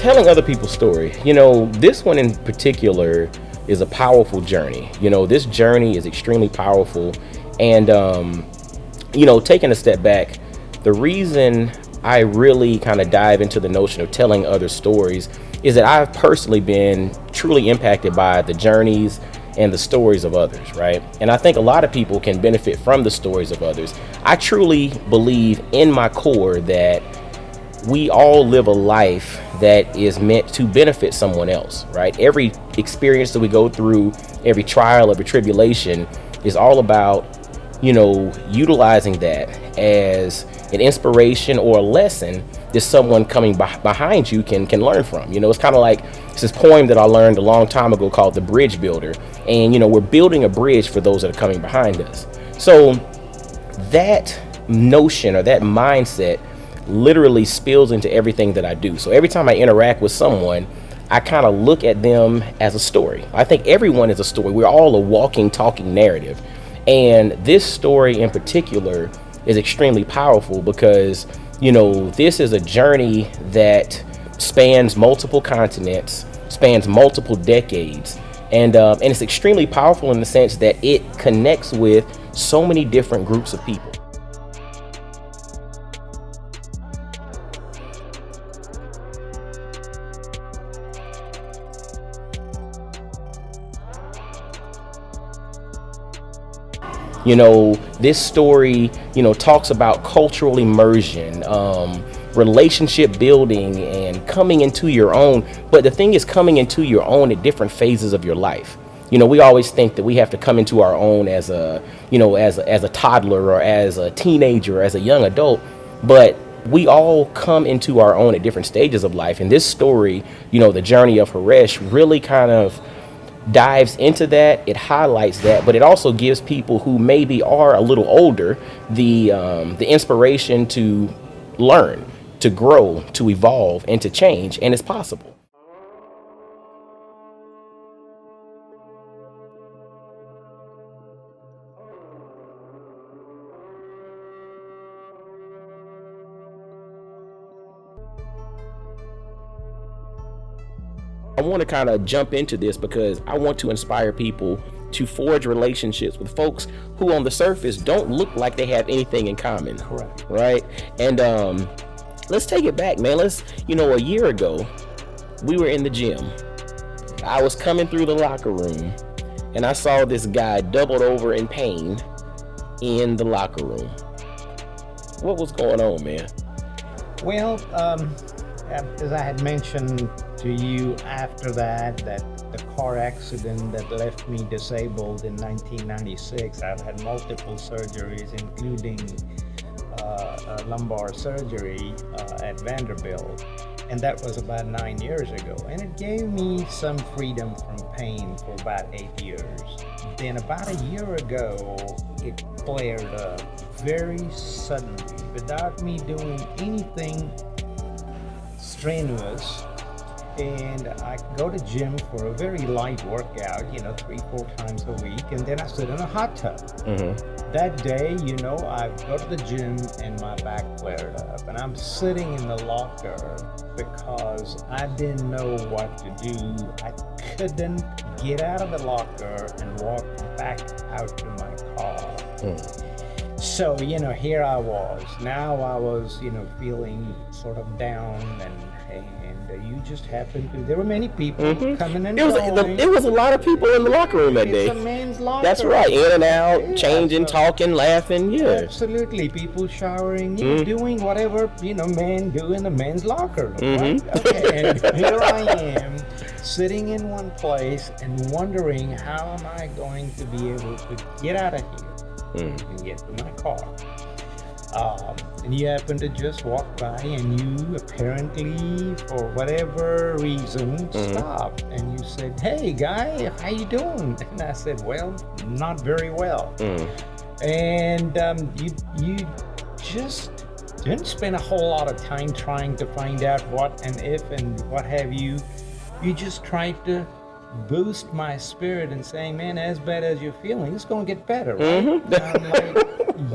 telling other people's story. This one in particular is a powerful journey. This journey is extremely powerful. And, taking a step back, the reason I really kind of dive into the notion of telling other stories is that I've personally been truly impacted by the journeys and the stories of others, right? And I think a lot of people can benefit from the stories of others. I truly believe in my core that we all live a life that is meant to benefit someone else, right? Every experience that we go through, every trial, every tribulation is all about, utilizing that as an inspiration or a lesson that someone coming behind you can learn from. It's kind of like this poem that I learned a long time ago called The Bridge Builder. And, we're building a bridge for those that are coming behind us. So that notion or that mindset literally spills into everything that I do. So every time I interact with someone, I kind of look at them as a story. I think everyone is a story. We're all a walking, talking narrative. And this story in particular is extremely powerful because, this is a journey that spans multiple continents, spans multiple decades. And it's extremely powerful in the sense that it connects with so many different groups of people. This story, talks about cultural immersion, relationship building, and coming into your own. But the thing is coming into your own at different phases of your life. We always think that we have to come into our own as a toddler or as a teenager or as a young adult. But we all come into our own at different stages of life. And this story, the journey of Haresh really kind of dives into that. It highlights that, but it also gives people who maybe are a little older the inspiration to learn, to grow, to evolve, and to change, and it's possible. I want to kind of jump into this because I want to inspire people to forge relationships with folks who on the surface don't look like they have anything in common. Correct. Right? And let's take it back, man. A year ago, we were in the gym. I was coming through the locker room and I saw this guy doubled over in pain in the locker room. What was going on, man? Well, as I had mentioned to you after that the car accident that left me disabled in 1996, I've had multiple surgeries, including a lumbar surgery at Vanderbilt, and that was about 9 years ago, and it gave me some freedom from pain for about 8 years. Then about a year ago, it flared up very suddenly without me doing anything strenuous, and I go to gym for a very light workout, 3-4 times a week, and then I sit in a hot tub. That day, I go to the gym and my back flared up, and I'm sitting in the locker because I didn't know what to do. I couldn't get out of the locker and walk back out to my car. So, here I was. Now I was, feeling sort of down, and you just happened to. There were many people coming and going. It was a lot of people in the locker room that day. It's a man's locker. That's right. In and out, changing, talking, laughing. Yeah. Absolutely. People showering, doing whatever men do in the men's locker room. Right? Okay. And here I am, sitting in one place and wondering how am I going to be able to get out of here and get to my car. And you happen to just walk by, and you apparently, for whatever reason, stopped, and you said, "Hey, guy, how you doing?" And I said, "Well, not very well." And you just didn't spend a whole lot of time trying to find out what and if and what have you. You just tried to boost my spirit and saying, "Man, as bad as you're feeling, it's going to get better, right?" And I'm like,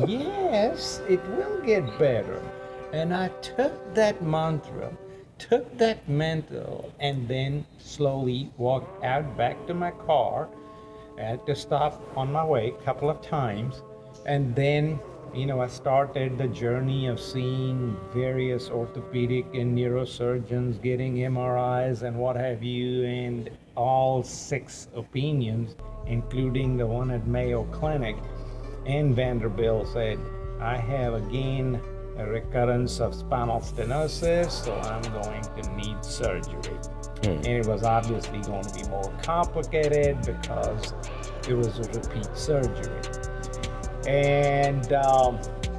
yes, it will get better. And I took that mantra took that mental and then slowly walked out back to my car. I had to stop on my way a couple of times. And then, I started the journey of seeing various orthopedic and neurosurgeons, getting MRIs and what have you, and all 6 opinions, including the one at Mayo Clinic and Vanderbilt, said, I have again a recurrence of spinal stenosis, so I'm going to need surgery. And it was obviously going to be more complicated because it was a repeat surgery. And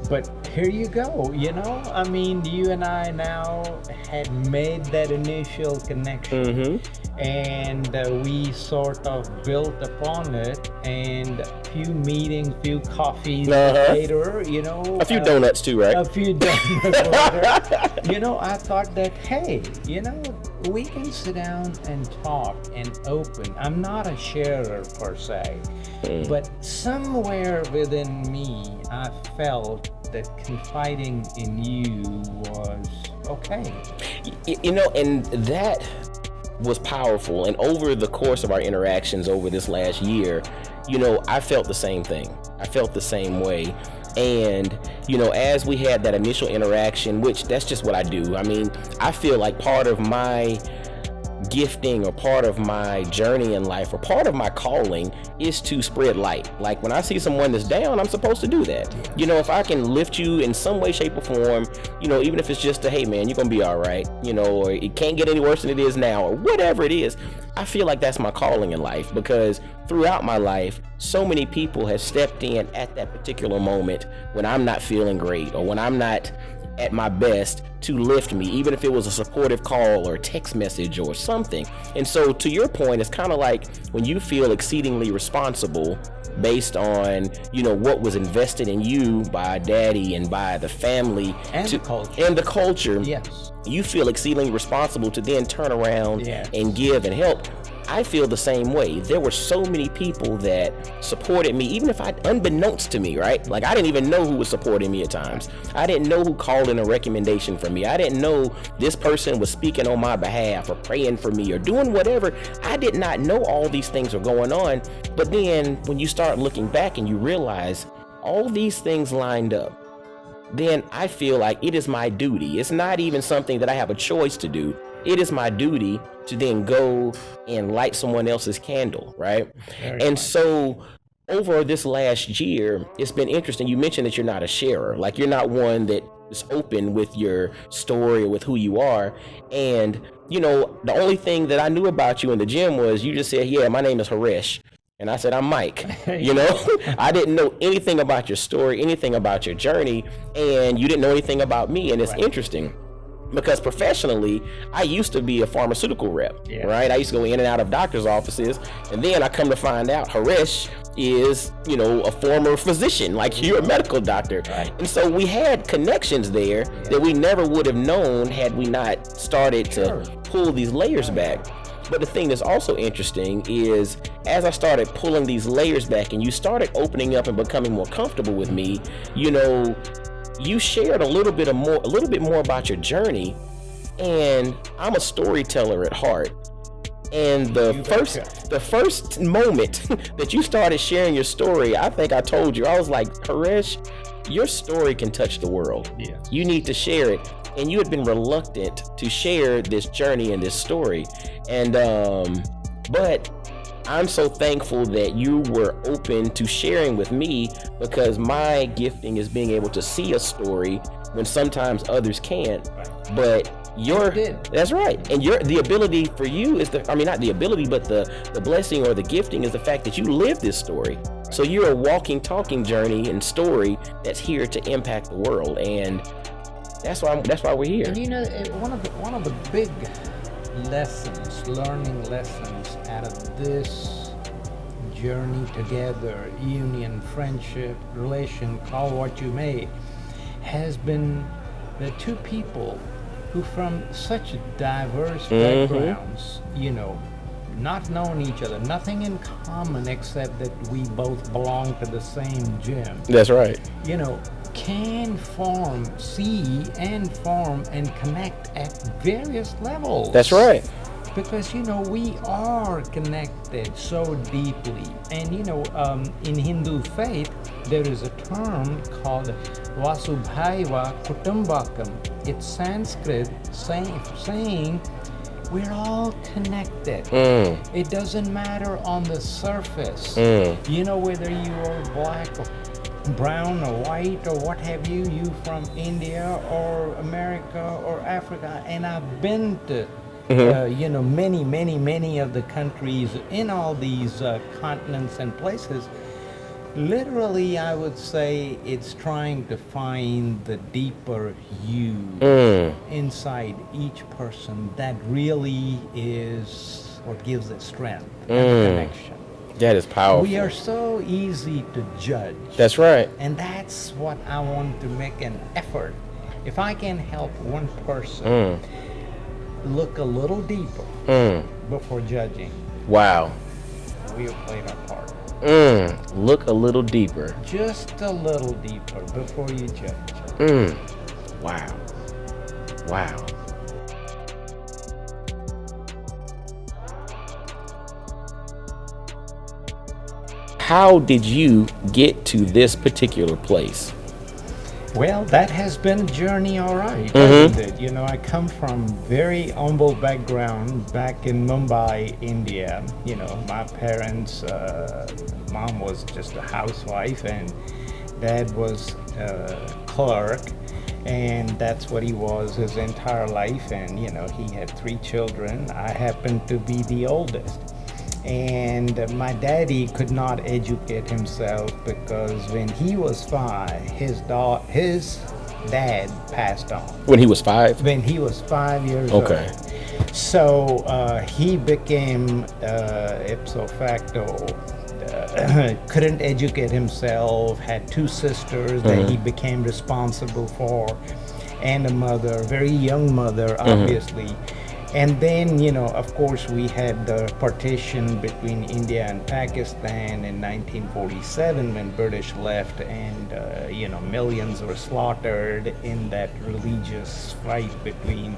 but here you go, I mean, you and I now had made that initial connection, and we sort of built upon it, and a few meetings, few coffees later, a few donuts too, right? A few donuts later, I thought that, hey, we can sit down and talk and open. I'm not a sharer per se, but somewhere within me, I felt that confiding in you was okay. And that was powerful. And over the course of our interactions over this last year, I felt the same thing. I felt the same way. And, as we had that initial interaction, which that's just what I do. I mean, I feel like part of my gifting or part of my journey in life or part of my calling is to spread light. Like when I see someone that's down, I'm supposed to do that. If I can lift you in some way, shape, or form, even if it's just a, hey man, you're gonna be all right, or it can't get any worse than it is now, or whatever it is, I feel like that's my calling in life, because throughout my life, so many people have stepped in at that particular moment when I'm not feeling great or when I'm not at my best to lift me, even if it was a supportive call or a text message or something. And so to your point, it's kind of like when you feel exceedingly responsible based on, what was invested in you by daddy and by the family and the culture. Yes. You feel exceedingly responsible to then turn around and give and help. I feel the same way. There were so many people that supported me, even if unbeknownst to me, right? Like I didn't even know who was supporting me at times. I didn't know who called in a recommendation for me. I didn't know this person was speaking on my behalf or praying for me or doing whatever. I did not know all these things were going on. But then when you start looking back and you realize all these things lined up, then I feel like it is my duty. It's not even something that I have a choice to do. It is my duty to then go and light someone else's candle, right? And so over this last year, it's been interesting. You mentioned that you're not a sharer. Like you're not one that is open with your story or with who you are. And, the only thing that I knew about you in the gym was you just said, yeah, my name is Haresh. And I said, I'm Mike. I didn't know anything about your story, anything about your journey, and you didn't know anything about me. And it's interesting because professionally, I used to be a pharmaceutical rep, right? I used to go in and out of doctor's offices. And then I come to find out Haresh is, a former physician, like you're a medical doctor. Right. And so we had connections there that we never would have known had we not started to pull these layers back. But the thing that's also interesting is as I started pulling these layers back and you started opening up and becoming more comfortable with me, you shared a little bit more about your journey. And I'm a storyteller at heart. And the first moment that you started sharing your story, I think I told you, I was like, Haresh, your story can touch the world. Yes. You need to share it. And you had been reluctant to share this journey and this story. And, but I'm so thankful that you were open to sharing with me, because my gifting is being able to see a story when sometimes others can't. But that's right. And the ability for you is not the ability, but the blessing or the gifting is the fact that you live this story. So you're a walking, talking journey and story that's here to impact the world. And that's why we're here. And one of the big learning lessons out of this journey together, union, friendship, relation, call what you may, has been the two people who from such diverse backgrounds, not knowing each other, nothing in common except that we both belong to the same gym. That's right. can see and form and connect at various levels. That's right. Because we are connected so deeply, and in Hindu faith there is a term called Vasubhaiva Kutumbakam. It's Sanskrit saying we're all connected. It doesn't matter on the surface. Whether you are black or brown or white or what have you from India or America or Africa, and I've been to many of the countries in all these continents and places. Literally, I would say it's trying to find the deeper you inside each person that really is what gives it strength and connection. That is powerful. We are so easy to judge. That's right. And that's what I want to make an effort. If I can help one person look a little deeper before judging. Wow. We have played our part. Look a little deeper. Just a little deeper before you judge. Wow. Wow. How did you get to this particular place? Well, that has been a journey, all right, hasn't it? I come from very humble background back in Mumbai, India. My parents, mom was just a housewife and dad was a clerk, and that's what he was his entire life. And, he had 3 children. I happened to be the oldest. And my daddy could not educate himself because when he was 5, his dad passed on. When he was 5? When he was 5 years Okay. old. So he became ipso facto, couldn't educate himself, had 2 sisters that he became responsible for, and a mother, very young mother, obviously. And then, of course, we had the partition between India and Pakistan in 1947 when British left, and, millions were slaughtered in that religious fight between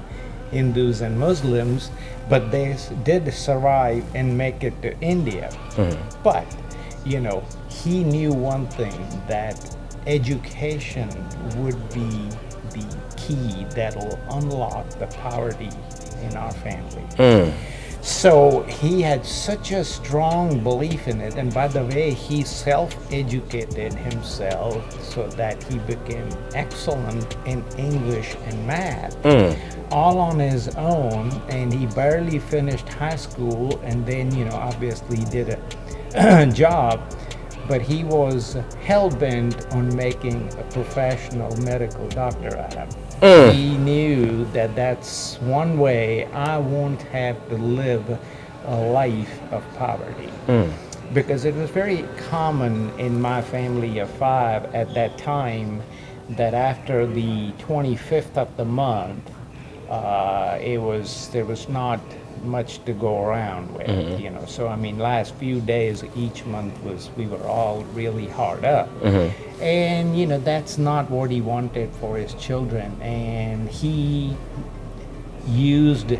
Hindus and Muslims, but they did survive and make it to India. But, he knew one thing, that education would be the key that'll unlock the poverty in our family. So he had such a strong belief in it, and by the way, he self-educated himself so that he became excellent in English and math, all on his own, and he barely finished high school, and then obviously did a job, but he was hell-bent on making a professional medical doctor out of it. He knew that that's one way I won't have to live a life of poverty. Because it was very common in my family of 5 at that time that after the 25th of the month, there was not much to go around with, So last few days each month we were all really hard up, and that's not what he wanted for his children, and he used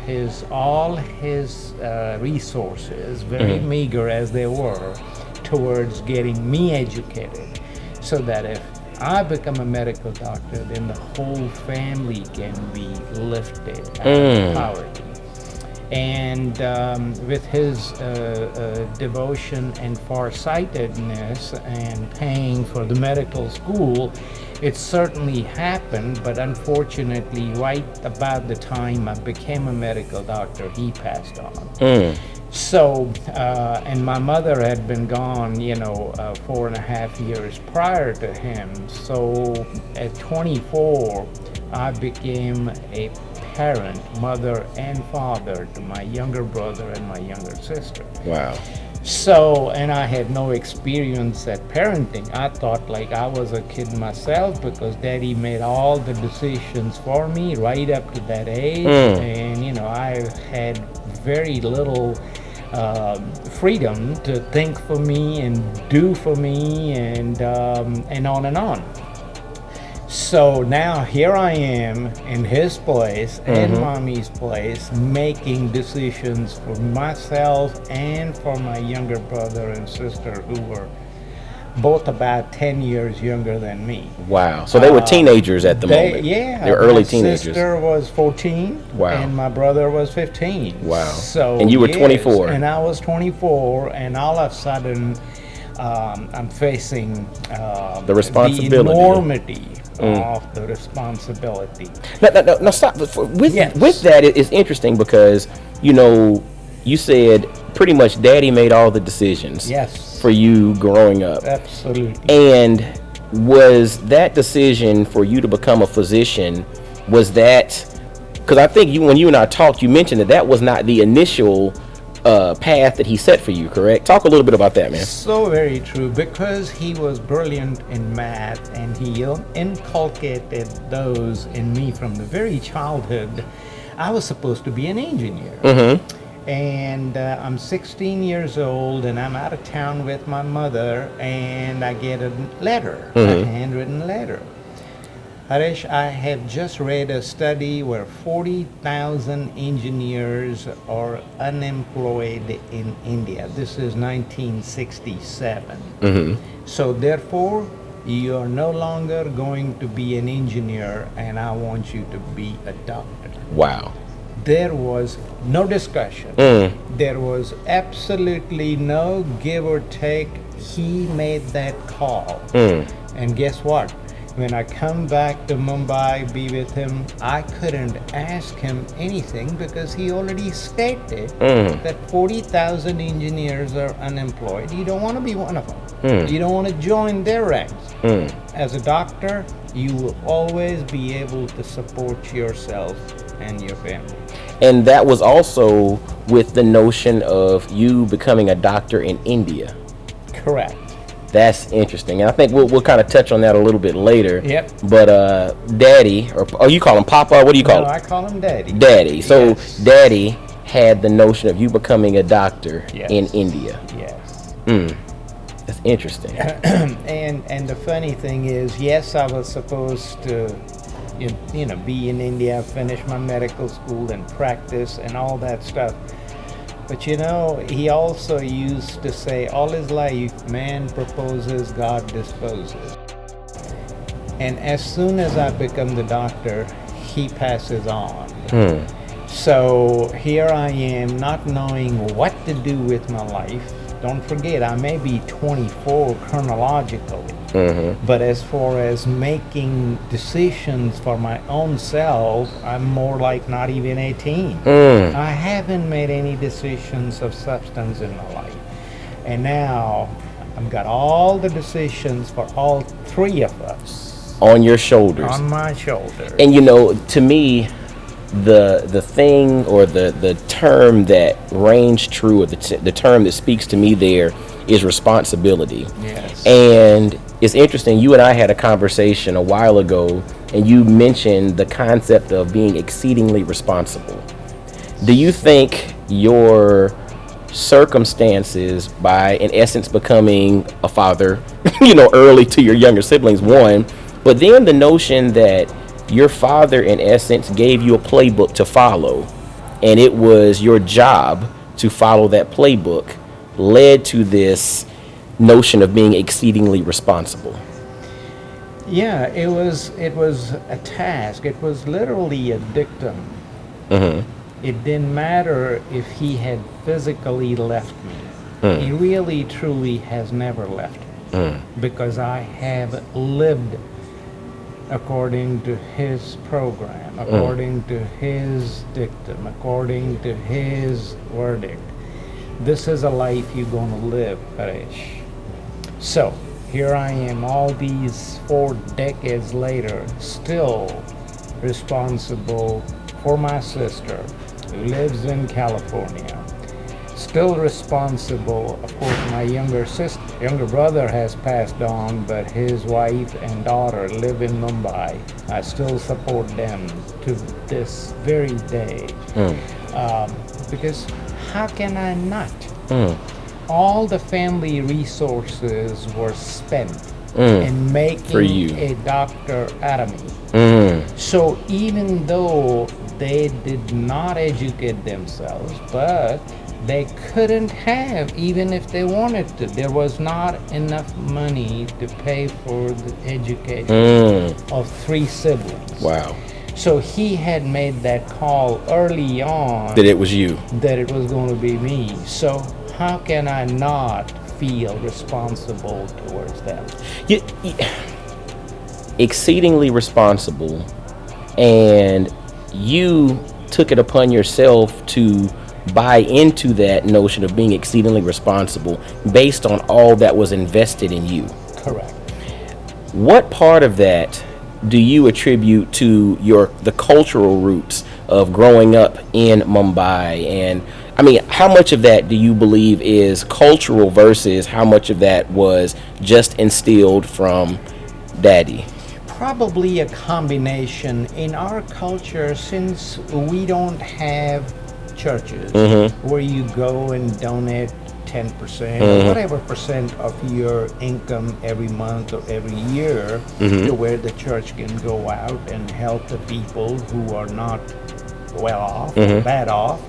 all his resources, very meager as they were, towards getting me educated, so that if I become a medical doctor, then the whole family can be lifted out of poverty. And with his devotion and farsightedness and paying for the medical school, it certainly happened, but unfortunately, right about the time I became a medical doctor, he passed on. So, and my mother had been gone, 4.5 years prior to him. So at 24, I became a parent, mother and father, to my younger brother and my younger sister. Wow. So, and I had no experience at parenting. I thought like I was a kid myself because daddy made all the decisions for me right up to that age. And, I had very little freedom to think for me and do for me and on and on. So now here I am in his place and mommy's place, making decisions for myself and for my younger brother and sister, who were both about 10 years younger than me. Wow. So they were teenagers at the moment. Yeah. They were early my teenagers. sister was 14. Wow. And my brother was 15. Wow. So And you were yes, 24. And I was 24. And all of a sudden, I'm facing The responsibility. the enormity of the responsibility. No, stop. With that, it's interesting because, you said pretty much daddy made all the decisions Yes. for you growing up. Absolutely. And was that decision for you to become a physician, was that, because I think when you and I talked, you mentioned that was not the initial path that he set for you, correct? Talk a little bit about that, man. So very true, because he was brilliant in math and he inculcated those in me from the very childhood. I was supposed to be an engineer. And I'm 16 years old and I'm out of town with my mother, and I get a letter, a handwritten letter. Haresh, I have just read a study where 40,000 engineers are unemployed in India. This is 1967. So therefore, you are no longer going to be an engineer, and I want you to be a doctor. Wow. There was no discussion. There was absolutely no give or take. He made that call. And guess what? When I come back to Mumbai, be with him, I couldn't ask him anything because he already stated that 40,000 engineers are unemployed. You don't want to be one of them. You don't want to join their ranks. As a doctor, you will always be able to support yourself and your family. And that was also with the notion of you becoming a doctor in India. Correct. That's interesting. And I think we'll kind of touch on that a little bit later. Yep. But Daddy, or you call him Papa? What do you call him? I call him Daddy. Daddy. So Yes. Daddy had the notion of you becoming a doctor Yes. in India. Yes. That's interesting. And the funny thing is, yes, I was supposed to, be in India, finish my medical school and practice and all that stuff. But he also used to say all his life, man proposes, God disposes. And as soon as I become the doctor, he passes on. So here I am, not knowing what to do with my life. Don't forget, I may be 24 chronologically, but as far as making decisions for my own self, I'm more like not even 18. I haven't made any decisions of substance in my life. And now I've got all the decisions for all three of us On your shoulders. on my shoulders. And to me, the thing, or the term that reigns true, or the term that speaks to me there, is responsibility. Yes. And it's interesting, you and I had a conversation a while ago, and you mentioned the concept of being exceedingly responsible. Do you think your circumstances, by in essence becoming a father, early to your younger siblings, one, but then the notion that your father in essence gave you a playbook to follow, and it was your job to follow that playbook, led to this notion of being exceedingly responsible? Yeah, it was a task. It was literally a dictum. It didn't matter if he had physically left me. He really, truly has never left me, because I have lived according to his program, according to his dictum, according to his verdict. This is a life you're going to live, Haresh. So here I am, all these 4 decades later, still responsible for my sister who lives in California. Still responsible, of course, my younger brother has passed on, but his wife and daughter live in Mumbai. I still support them to this very day. Because how can I not? All the family resources were spent and For you. making a doctor out of me. Mm. So even though they did not educate themselves, but they couldn't have, even if they wanted to. There was not enough money to pay for the education of 3 siblings. Wow. So he had made that call early on That it was you. that it was going to be me. So how can I not feel responsible towards them? You exceedingly responsible, and you took it upon yourself to buy into that notion of being exceedingly responsible based on all that was invested in you. Correct. What part of that do you attribute to the cultural roots of growing up in Mumbai? And I mean, how much of that do you believe is cultural versus how much of that was just instilled from daddy? Probably a combination. In our culture, since we don't have churches where you go and donate 10% or whatever percent of your income every month or every year to where the church can go out and help the people who are not well off or bad off.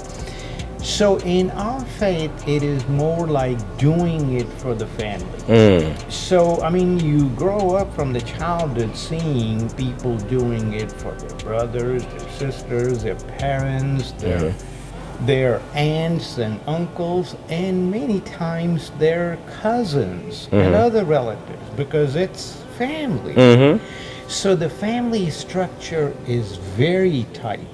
So in our faith, it is more like doing it for the family. So, I mean, you grow up from the childhood seeing people doing it for their brothers, their sisters, their parents, their aunts and uncles, and many times their cousins and other relatives, because it's family. So the family structure is very tight.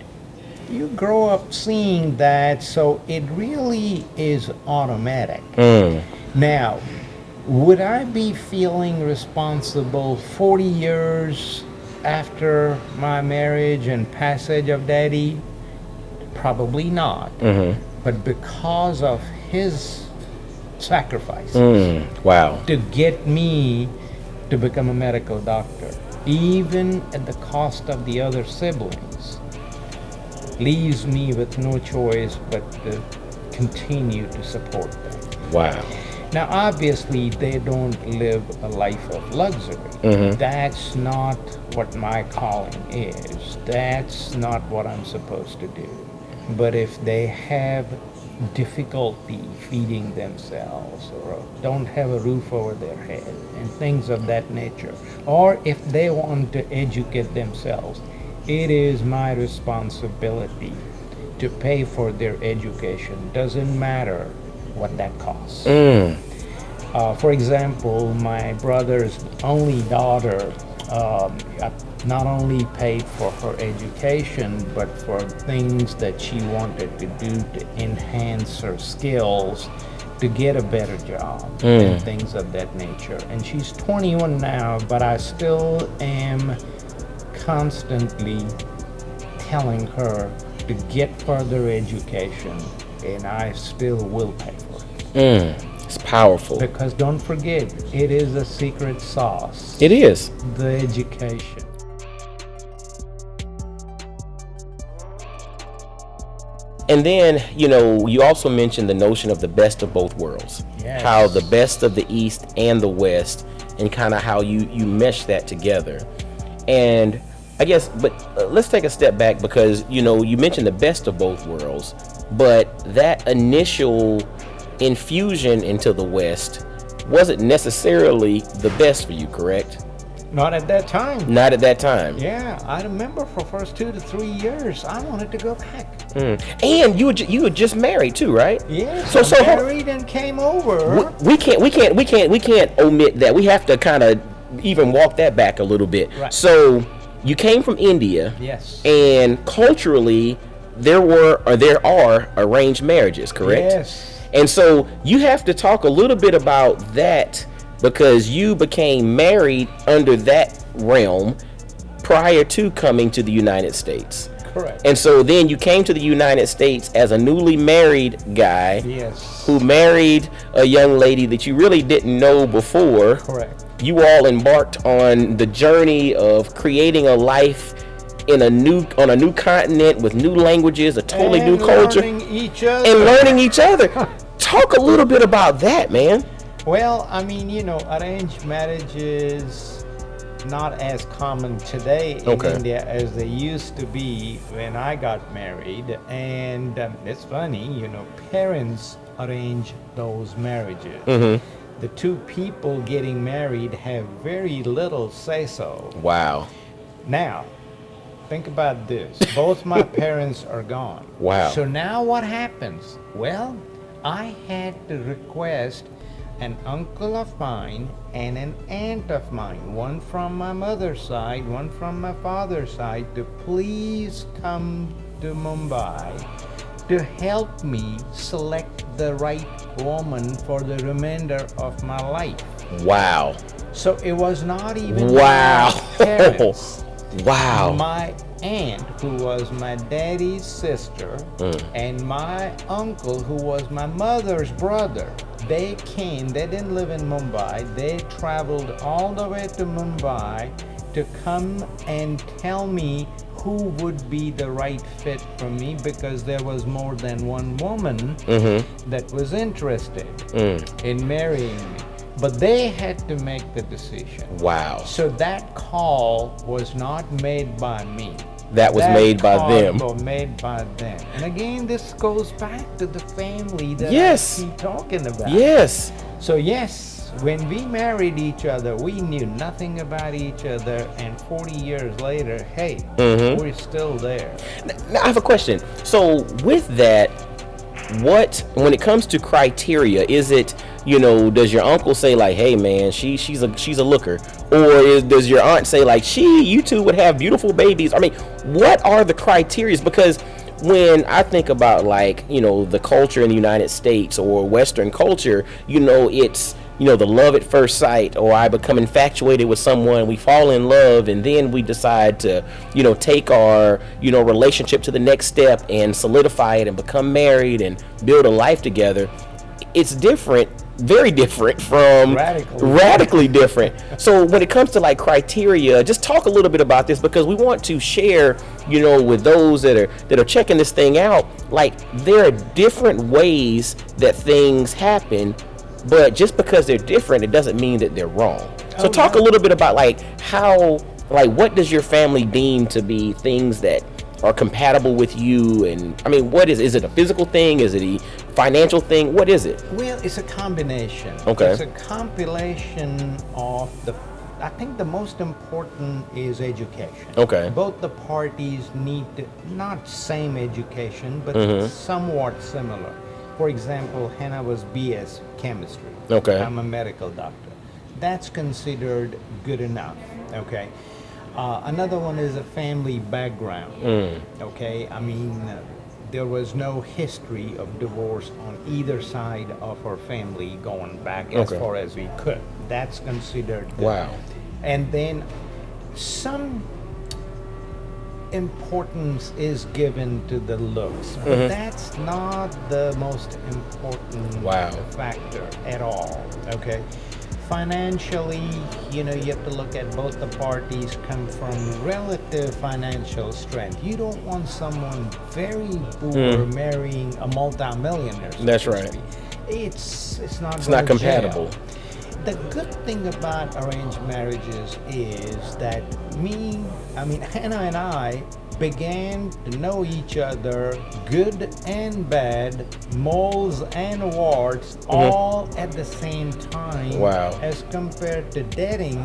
You grow up seeing that, so it really is automatic. Now, would I be feeling responsible 40 years after my marriage and passage of daddy? Probably not. But because of his sacrifice Wow. to get me to become a medical doctor, even at the cost of the other siblings, leaves me with no choice but to continue to support them. Wow. Now, obviously, they don't live a life of luxury. That's not what my calling is. That's not what I'm supposed to do. But if they have difficulty feeding themselves or don't have a roof over their head and things of that nature, or if they want to educate themselves, it is my responsibility to pay for their education. Doesn't matter what that costs. For example, my brother's only daughter, I not only paid for her education, but for things that she wanted to do to enhance her skills to get a better job and things of that nature. And she's 21 now, but I still am constantly telling her to get further education, and I still will pay for it. It's powerful. Because don't forget, it is a secret sauce. It is. The education. And then, you also mentioned the notion of the best of both worlds. Yes. How the best of the East and the West, and kind of how you mesh that together. And I guess, but let's take a step back, because, you mentioned the best of both worlds, but that initial infusion into the West wasn't necessarily the best for you, correct? Not at that time. Not at that time. Yeah, I remember for first 2 to 3 years, I wanted to go back. And you had just married too, right? Yeah, So married and came over. we can't omit that. We have to kind of even walk that back a little bit. Right. So you came from India. Yes. And culturally, there are arranged marriages, correct? Yes. And so you have to talk a little bit about that, because you became married under that realm prior to coming to the United States. Correct. And so then you came to the United States as a newly married guy. Yes. Who married a young lady that you really didn't know before. Correct. You all embarked on the journey of creating a life on a new continent with new languages, a totally new culture, learning each other. and learning each other. Talk a little bit about that, man. Well, I mean, arranged marriage is not as common today in Okay. India as they used to be when I got married. And it's funny, parents arrange those marriages. The two people getting married have very little say so. Wow. Now, think about this. Both my parents are gone. Wow. So now what happens? Well, I had to request an uncle of mine and an aunt of mine, one from my mother's side, one from my father's side, to please come to Mumbai to help me select the right woman for the remainder of my life. Wow. So it was not even Wow. my parents. Wow. My aunt, who was my daddy's sister, and my uncle, who was my mother's brother, they didn't live in Mumbai. They traveled all the way to Mumbai to come and tell me who would be the right fit for me, because there was more than one woman that was interested in marrying me. But they had to make the decision. Wow. So that call was not made by me. That was made by them. Was made by them. And again, this goes back to the family that Yes. I keep talking about. Yes. So yes, when we married each other, we knew nothing about each other, and 40 years later, hey, we're still there. Now, I have a question. So with that, when it comes to criteria, is it, does your uncle say like, hey man, she's a looker, or does your aunt say like, you two would have beautiful babies? I mean, what are the criteria? Because when I think about like, the culture in the United States or Western culture, it's, the love at first sight, or I become infatuated with someone, we fall in love, and then we decide to, take our, relationship to the next step and solidify it and become married and build a life together. It's different, very different from radically different. So when it comes to like criteria, just talk a little bit about this, because we want to share, with those that are checking this thing out, like there are different ways that things happen. But just because they're different, it doesn't mean that they're wrong. So talk a little bit about like what does your family deem to be things that are compatible with you? And I mean, what is it a physical thing? Is it a financial thing? What is it? Well, it's a combination. Okay. It's a compilation of I think the most important is education. Okay. Both the parties need not same education, but somewhat similar. For example, Hannah was BS chemistry. Okay. I'm a medical doctor. That's considered good enough. Okay. Another one is a family background. Okay. I mean, there was no history of divorce on either side of our family going back as far as we could. That's considered good. Wow. And then some importance is given to the looks, but that's not the most important factor at all. Okay. Financially, you have to look at both the parties come from relative financial strength. You don't want someone very poor marrying a multimillionaire. That's right. It's not compatible. Gel. The good thing about arranged marriages is that Hannah and I began to know each other, good and bad, moles and warts, all at the same time. Wow. As compared to dating,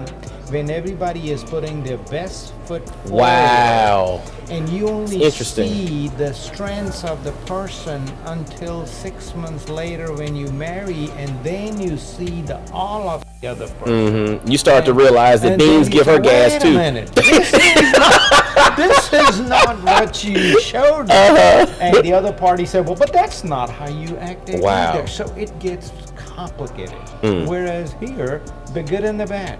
when everybody is putting their best foot forward. Wow. And you only see the strengths of the person until 6 months later when you marry, and then you see all of the other person. You start to realize that Beans give her gas too. Wait a minute. This is not what you showed me. And the other party said, well, but that's not how you acted either. So it gets complicated. Whereas here, the good and the bad,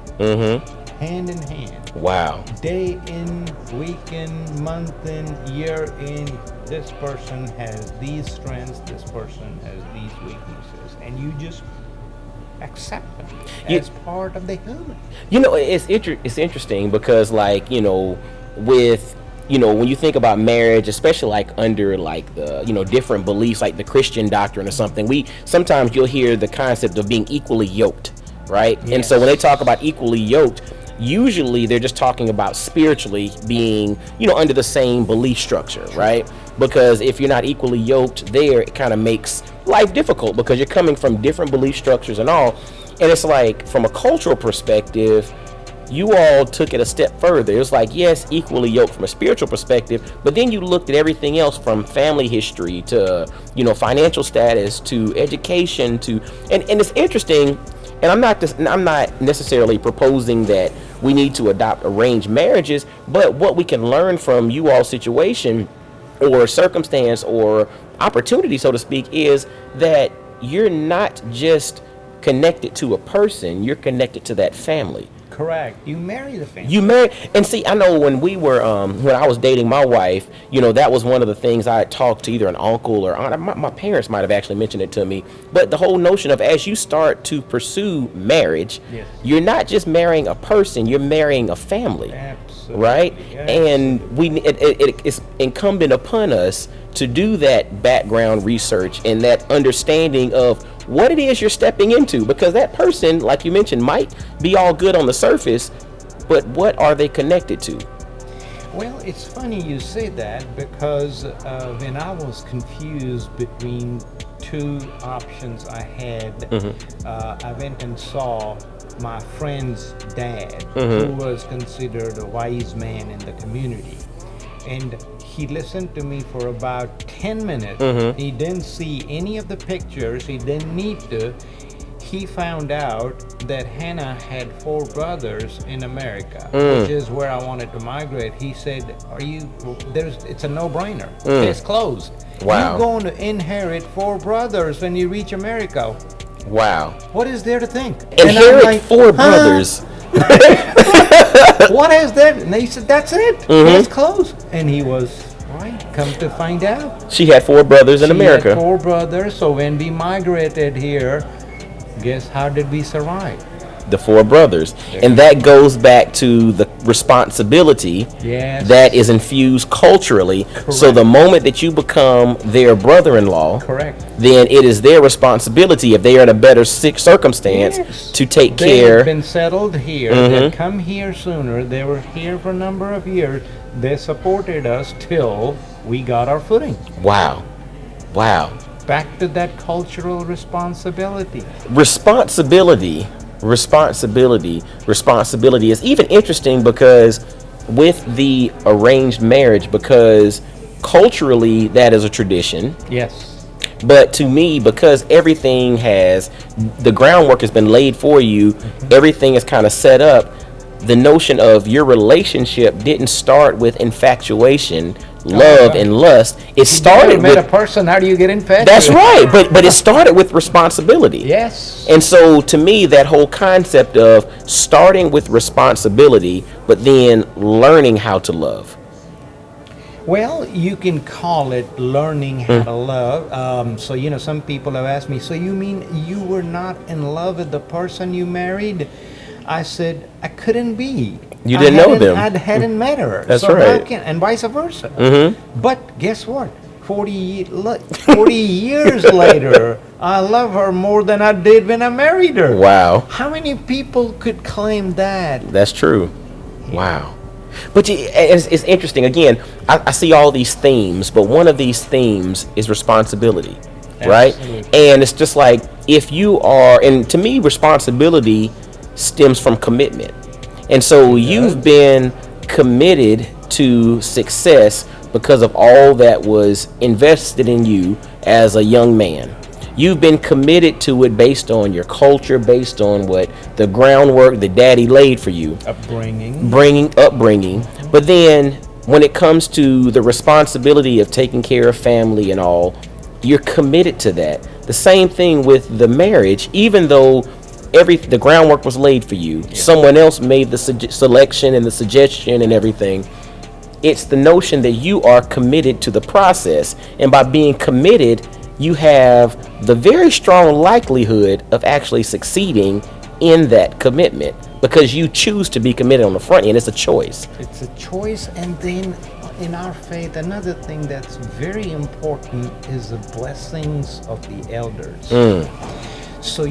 hand in hand. Wow. Day in, week in, month in, year in, this person has these strengths, this person has these weaknesses, and you just accept them as part of the human. It's interesting because, like, with when you think about marriage, especially like under like the, different beliefs, like the Christian doctrine or something, sometimes you'll hear the concept of being equally yoked, right? Yes. And so when they talk about equally yoked, usually they're just talking about spiritually being, under the same belief structure, right? Because if you're not equally yoked there, it kind of makes life difficult because you're coming from different belief structures and all. And it's like, from a cultural perspective, you all took it a step further. It was like, yes, equally yoked from a spiritual perspective, but then you looked at everything else from family history to, financial status to education to, and it's interesting. And I'm not necessarily proposing that we need to adopt arranged marriages, but what we can learn from you all's situation or circumstance or opportunity, so to speak, is that you're not just connected to a person, you're connected to that family. Correct. You marry the family. You marry, and see, I know when when I was dating my wife, that was one of the things I had talked to either an uncle or aunt. My parents might have actually mentioned it to me. But the whole notion of, as you start to pursue marriage, yes, you're not just marrying a person, you're marrying a family. Absolutely. Right? Yes. And it's incumbent upon us to do that background research and that understanding of what it is you're stepping into, because that person, like you mentioned, might be all good on the surface, but what are they connected to? Well, it's funny you say that, because when I was confused between two options I had, I went and saw my friend's dad, who was considered a wise man in the community. And he listened to me for about 10 minutes. He didn't see any of the pictures. He didn't need to. He found out that Hannah had 4 brothers in America, which is where I wanted to migrate. He said, it's a no-brainer. It's closed. Wow. You're going to inherit 4 brothers when you reach America. Wow. What is there to think? Inherit like, 4 brothers. What is that? And they said, that's it. It's closed. And he was right. Come to find out, she had 4 brothers in America. She had 4 brothers. So when we migrated here, guess how did we survive? The 4 brothers. And that goes back to the responsibility that is infused culturally. Correct. So the moment that you become their brother-in-law, correct, then it is their responsibility, if they are in a better circumstance, to take care. They have been settled here. They had come here sooner. They were here for a number of years. They supported us till we got our footing. Wow. Back to that cultural responsibility. Responsibility is even interesting because with the arranged marriage, because culturally that is a tradition. Yes. But to me, because the groundwork has been laid for you, everything is kind of set up. The notion of your relationship didn't start with infatuation, love, and lust. It started with a person. How do you get infatuated? That's right, but it started with responsibility. Yes. And so to me, that whole concept of starting with responsibility, but then learning how to love. Well, you can call it learning how to love. So some people have asked me, so you mean you were not in love with the person you married? I said, I couldn't be. You didn't know them. I hadn't met her. That's so right. And vice versa. But guess what? 40 years later, I love her more than I did when I married her. Wow. How many people could claim that? That's true. Wow. But it's interesting. Again, I see all these themes, but one of these themes is responsibility. Right? Absolutely. And it's just like, if you are, and to me, responsibility stems from commitment. And so you've been committed to success because of all that was invested in you as a young man. You've been committed to it based on your culture, based on what the groundwork that daddy laid for you. Upbringing. But then when it comes to the responsibility of taking care of family and all, you're committed to that. The same thing with the marriage, even though the groundwork was laid for you. Yeah. Someone else made the selection and the suggestion and everything. It's the notion that you are committed to the process. And by being committed, you have the very strong likelihood of actually succeeding in that commitment because you choose to be committed on the front end. It's a choice. It's a choice. And then in our faith, another thing that's very important is the blessings of the elders. So,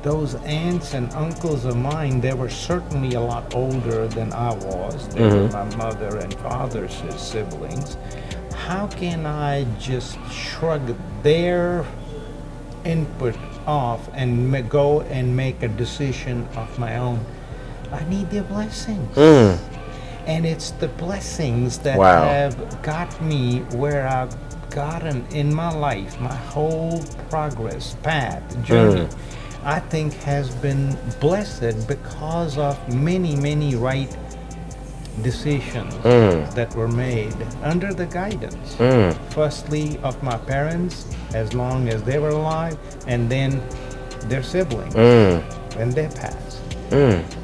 those aunts and uncles of mine, they were certainly a lot older than I was. They were my mother and father's siblings. How can I just shrug their input off and go and make a decision of my own? I need their blessings. And it's the blessings that have got me where I've gotten in my life. My whole progress, path, journey, I think has been blessed because of many, many right decisions that were made under the guidance. Firstly, of my parents, as long as they were alive, and then their siblings when they passed.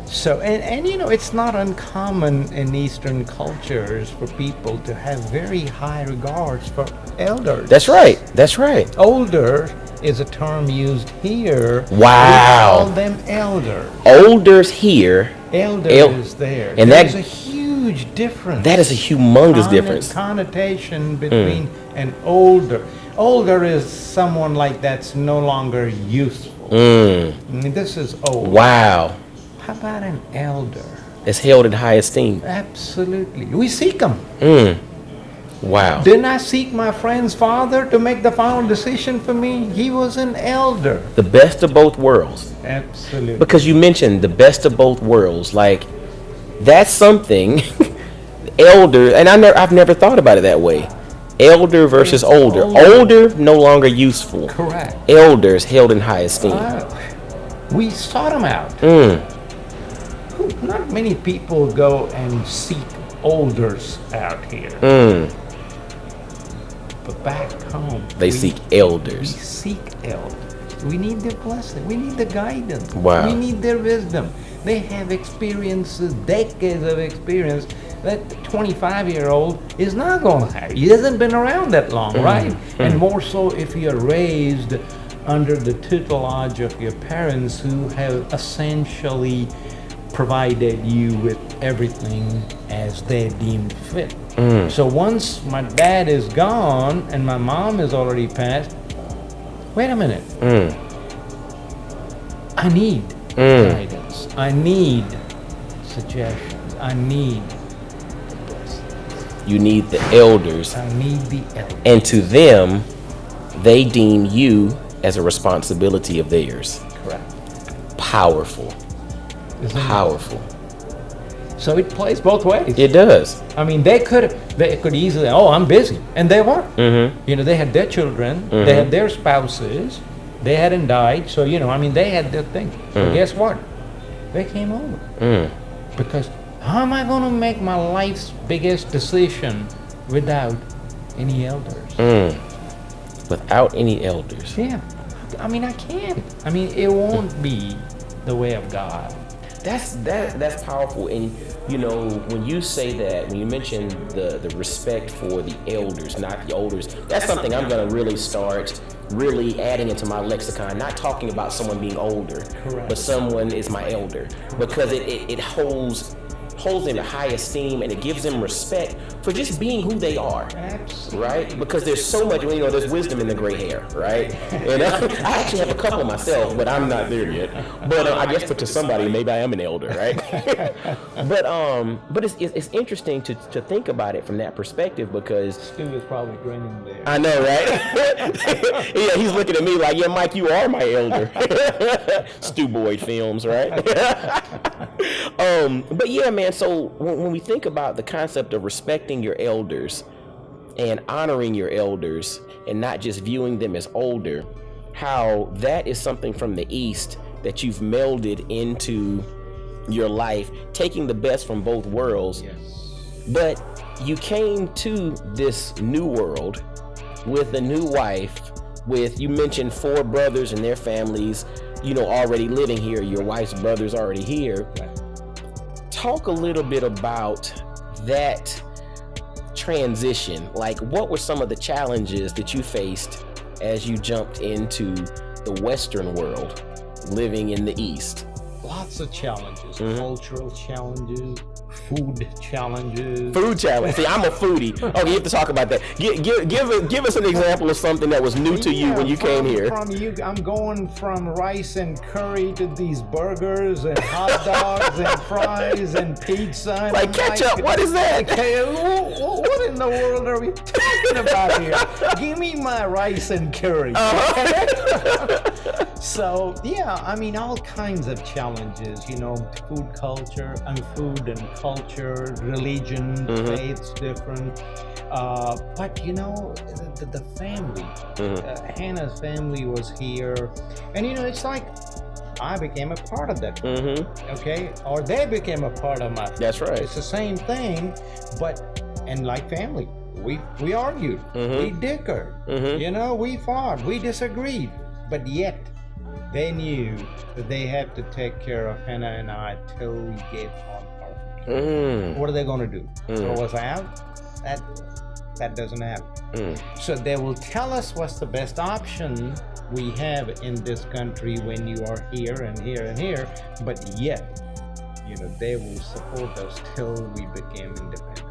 So, and it's not uncommon in Eastern cultures for people to have very high regards for elders. That's right. Older is a term used here. Wow. We call them elders. Olders here. Elders there. And there's a huge difference. That is a humongous difference. Connotation between an older. Older is someone like that's no longer useful. I mean, this is old. Wow. How about an elder? It's held in high esteem. Absolutely. We seek them. Wow. Didn't I seek my friend's father to make the final decision for me? He was an elder. The best of both worlds. Absolutely. Because you mentioned the best of both worlds. Like, that's something. Elder, and I've never thought about it that way. Elder versus older. Older, no longer useful. Correct. Elders held in high esteem. We sought them out. Not many people go and seek elders out here. But back home, they seek elders. We seek elders. We need their blessing. We need the guidance. Wow. We need their wisdom. They have experiences, decades of experience that 25-year-old is not going to have. He hasn't been around that long, right? And more so if you're raised under the tutelage of your parents who have essentially provided you with everything as they deemed fit. So once my dad is gone and my mom is already passed, wait a minute. I need guidance. I need suggestions. I need the blessings. You need the elders. I need the elders. And to them, they deem you as a responsibility of theirs. Correct. Powerful. Powerful. So it plays both ways. It does. I mean, they could easily, I'm busy, and they were. They had their children, they had their spouses, they hadn't died, so they had their thing. But guess what? They came over because how am I going to make my life's biggest decision without any elders? Without any elders. Yeah, I mean, I can't. I mean, it won't be the way of God. That's powerful. And when you say that, when you mention the respect for the elders, not the elders, that's something I'm going to really start adding into my lexicon. Not talking about someone being older, but someone is my elder, because it holds them in high esteem, and it gives them respect for just being who they are. Absolutely. Right? Because there's so much, there's wisdom in the gray hair, right? And I actually have a couple myself, but I'm not there yet. But I guess to somebody, maybe I am an elder, right? But it's interesting to think about it from that perspective, because Stu is probably grinning there. I know, right? Yeah, he's looking at me like, yeah, Mike, you are my elder. Stu Boyd Films, right? But yeah, man, so when we think about the concept of respecting your elders and honoring your elders and not just viewing them as older, how that is something from the East that you've melded into your life, taking the best from both worlds. Yes. But you came to this new world with a new wife, you mentioned 4 brothers and their families, already living here. Your wife's brother's already here. Right. Talk a little bit about that transition. Like, what were some of the challenges that you faced as you jumped into the Western world, living in the East? lots of challenges, cultural challenges, food challenges. Food challenge. See, I'm a foodie. Okay, you have to talk about that. Give us an example of something that was new to you when you came here. I'm going from rice and curry to these burgers and hot dogs and fries and pizza. And Like ketchup, what is that? Okay, what in the world are we talking about here? Give me my rice and curry. So yeah, I mean, all kinds of challenges, you know, food and culture, religion, faiths different. But you know, the family, Hannah's family was here, and you know, it's like I became a part of that. Okay, or they became a part of my family. That's right. It's the same thing, and like family, we argued, we dickered, you know, we fought, we disagreed, but yet they knew that they had to take care of Hannah and I till we gave on her. What are they going to do? Throw us out? That doesn't happen. So they will tell us what's the best option we have in this country when you are here and here and here, but yet, you know, they will support us till we became independent.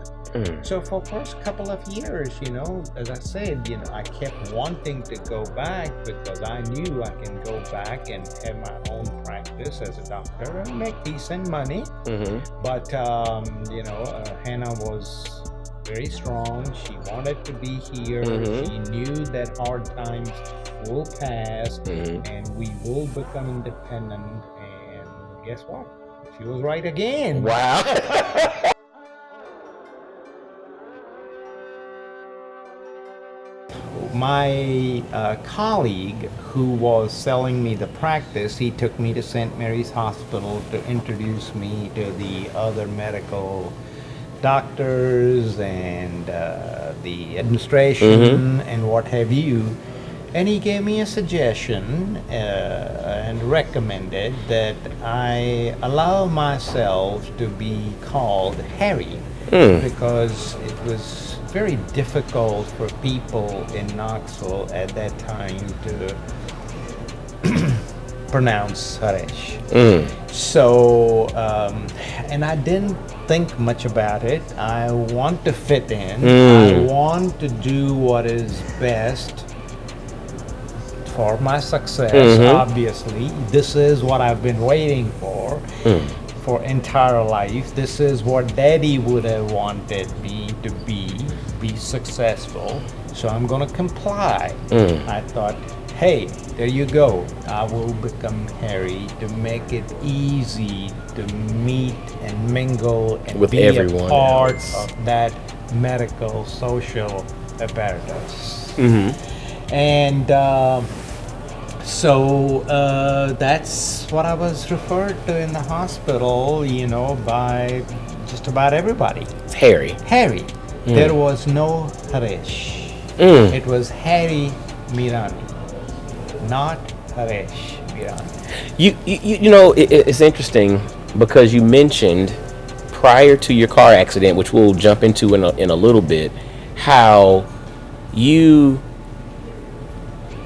So for first couple of years, you know, as I said, you know, I kept wanting to go back because I knew I can go back and have my own practice as a doctor and make decent money. But you know, Hannah was very strong. She wanted to be here. She knew that hard times will pass and we will become independent. And guess what? She was right again. Wow. My colleague who was selling me the practice, he took me to St. Mary's Hospital to introduce me to the other medical doctors and the administration and what have you. And he gave me a suggestion and recommended that I allow myself to be called Harry because it was very difficult for people in Knoxville at that time to pronounce Haresh. So, and I didn't think much about it. I want to fit in. I want to do what is best for my success. Obviously, this is what I've been waiting for entire life. This is what Daddy would have wanted me to be successful. So I'm gonna comply. I thought, hey, there you go. I will become Harry to make it easy to meet and mingle and with be everyone a part else of that medical social apparatus. And so that's what I was referred to in the hospital, you know, by just about everybody. Harry. Harry. There was no Haresh. It was Harry Mirani, not Haresh Mirani. You know, it's interesting because you mentioned prior to your car accident, which we'll jump into in a little bit, how you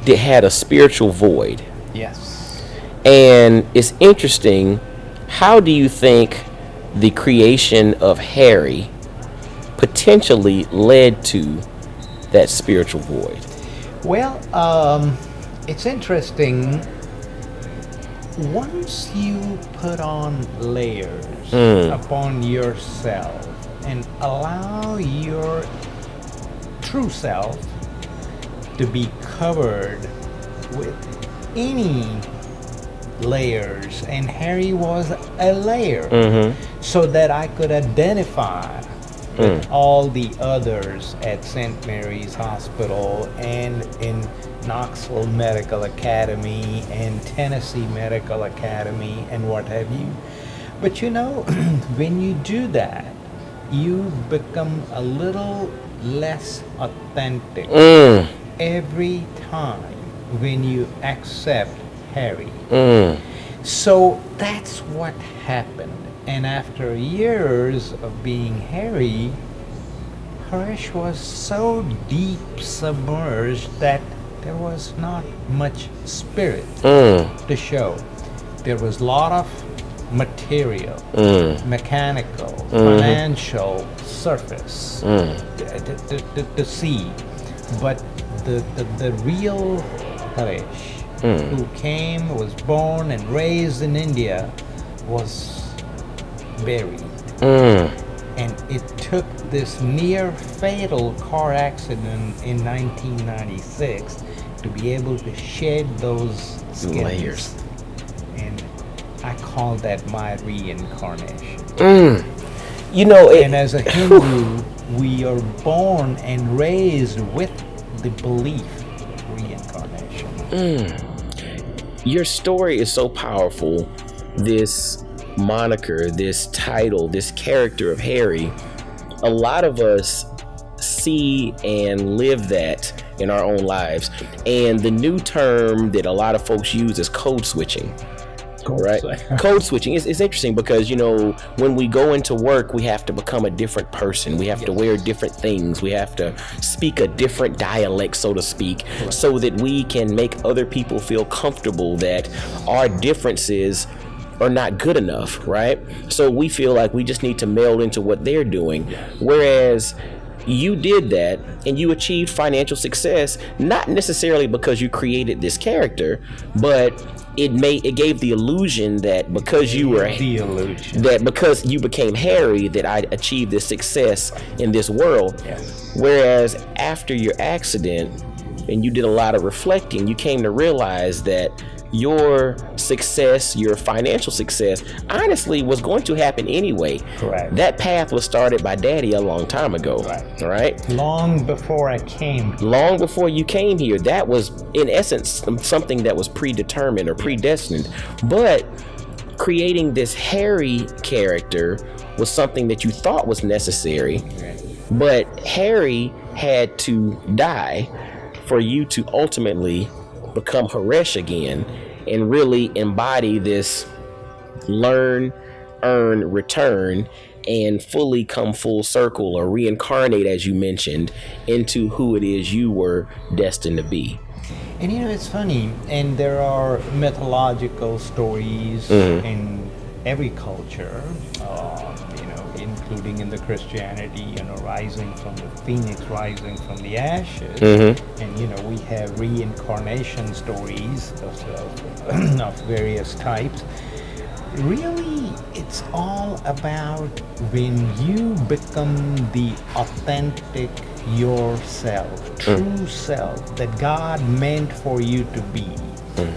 had a spiritual void. Yes. And it's interesting, how do you think the creation of Harry potentially led to that spiritual void? Well, it's interesting. Once you put on layers upon yourself and allow your true self to be covered with any layers, and Harry was a layer, so that I could identify with all the others at St. Mary's Hospital and in Knoxville Medical Academy and Tennessee Medical Academy and what have you. But you know, when you do that, you become a little less authentic every time when you accept Harry. So that's what happened. And after years of being Harry, Haresh was so deep submerged that there was not much spirit to show. There was a lot of material, mechanical, financial surface to see. But the real Haresh, who was born and raised in India, was buried. And it took this near fatal car accident in 1996 to be able to shed those skins. Layers. And I call that my reincarnation. And as a Hindu, we are born and raised with the belief of reincarnation. Your story is so powerful. This moniker, this title, this character of Harry, a lot of us see and live that in our own lives. And the new term that a lot of folks use is code switching. Right? Code switching is interesting because, when we go into work, we have to become a different person. We have to wear different things. We have to speak a different dialect, so to speak, so that we can make other people feel comfortable that our differences are not good enough, right? So we feel like we just need to meld into what they're doing. Whereas you did that and you achieved financial success, not necessarily because you created this character, but it gave the illusion that because you became Harry, that I achieved this success in this world. Yes. Whereas after your accident and you did a lot of reflecting, you came to realize that your success, your financial success, honestly was going to happen anyway. Correct. That path was started by Daddy a long time ago. Right? Long before I came. Long before you came here. That was, in essence, something that was predetermined or predestined. But creating this Harry character was something that you thought was necessary. But Harry had to die for you to ultimately become Haresh again and really embody this learn, earn, return, and fully come full circle or reincarnate, as you mentioned, into who it is you were destined to be. And it's funny, and there are mythological stories in every culture, including in the Christianity, rising from the phoenix, rising from the ashes. And, we have reincarnation stories of various types. Really, it's all about when you become the authentic yourself, true self that God meant for you to be.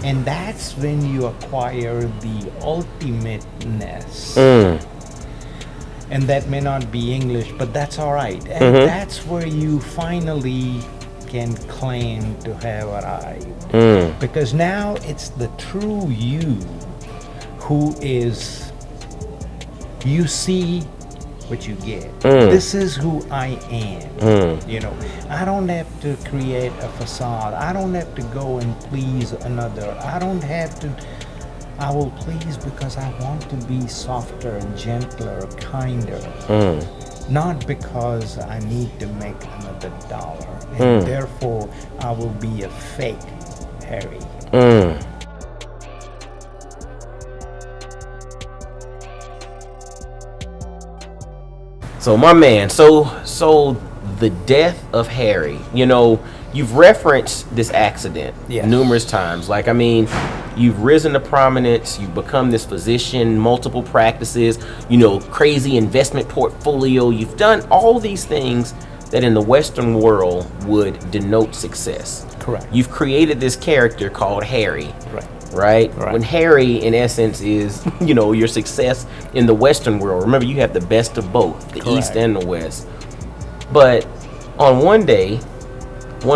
And that's when you acquire the ultimateness. And that may not be English, but that's all right. And that's where you finally can claim to have arrived. Because now it's the true you who is, you see what you get. This is who I am. I don't have to create a facade. I don't have to go and please another. I will please because I want to be softer, gentler, kinder. Not because I need to make another dollar. And therefore, I will be a fake Harry. So my man, so the death of Harry, you've referenced this accident numerous times. You've risen to prominence, you've become this physician, multiple practices, crazy investment portfolio. You've done all these things that in the Western world would denote success. Correct. You've created this character called Harry. Right. When Harry, in essence, is, your success in the Western world. Remember, you have the best of both, the East and the West. But on one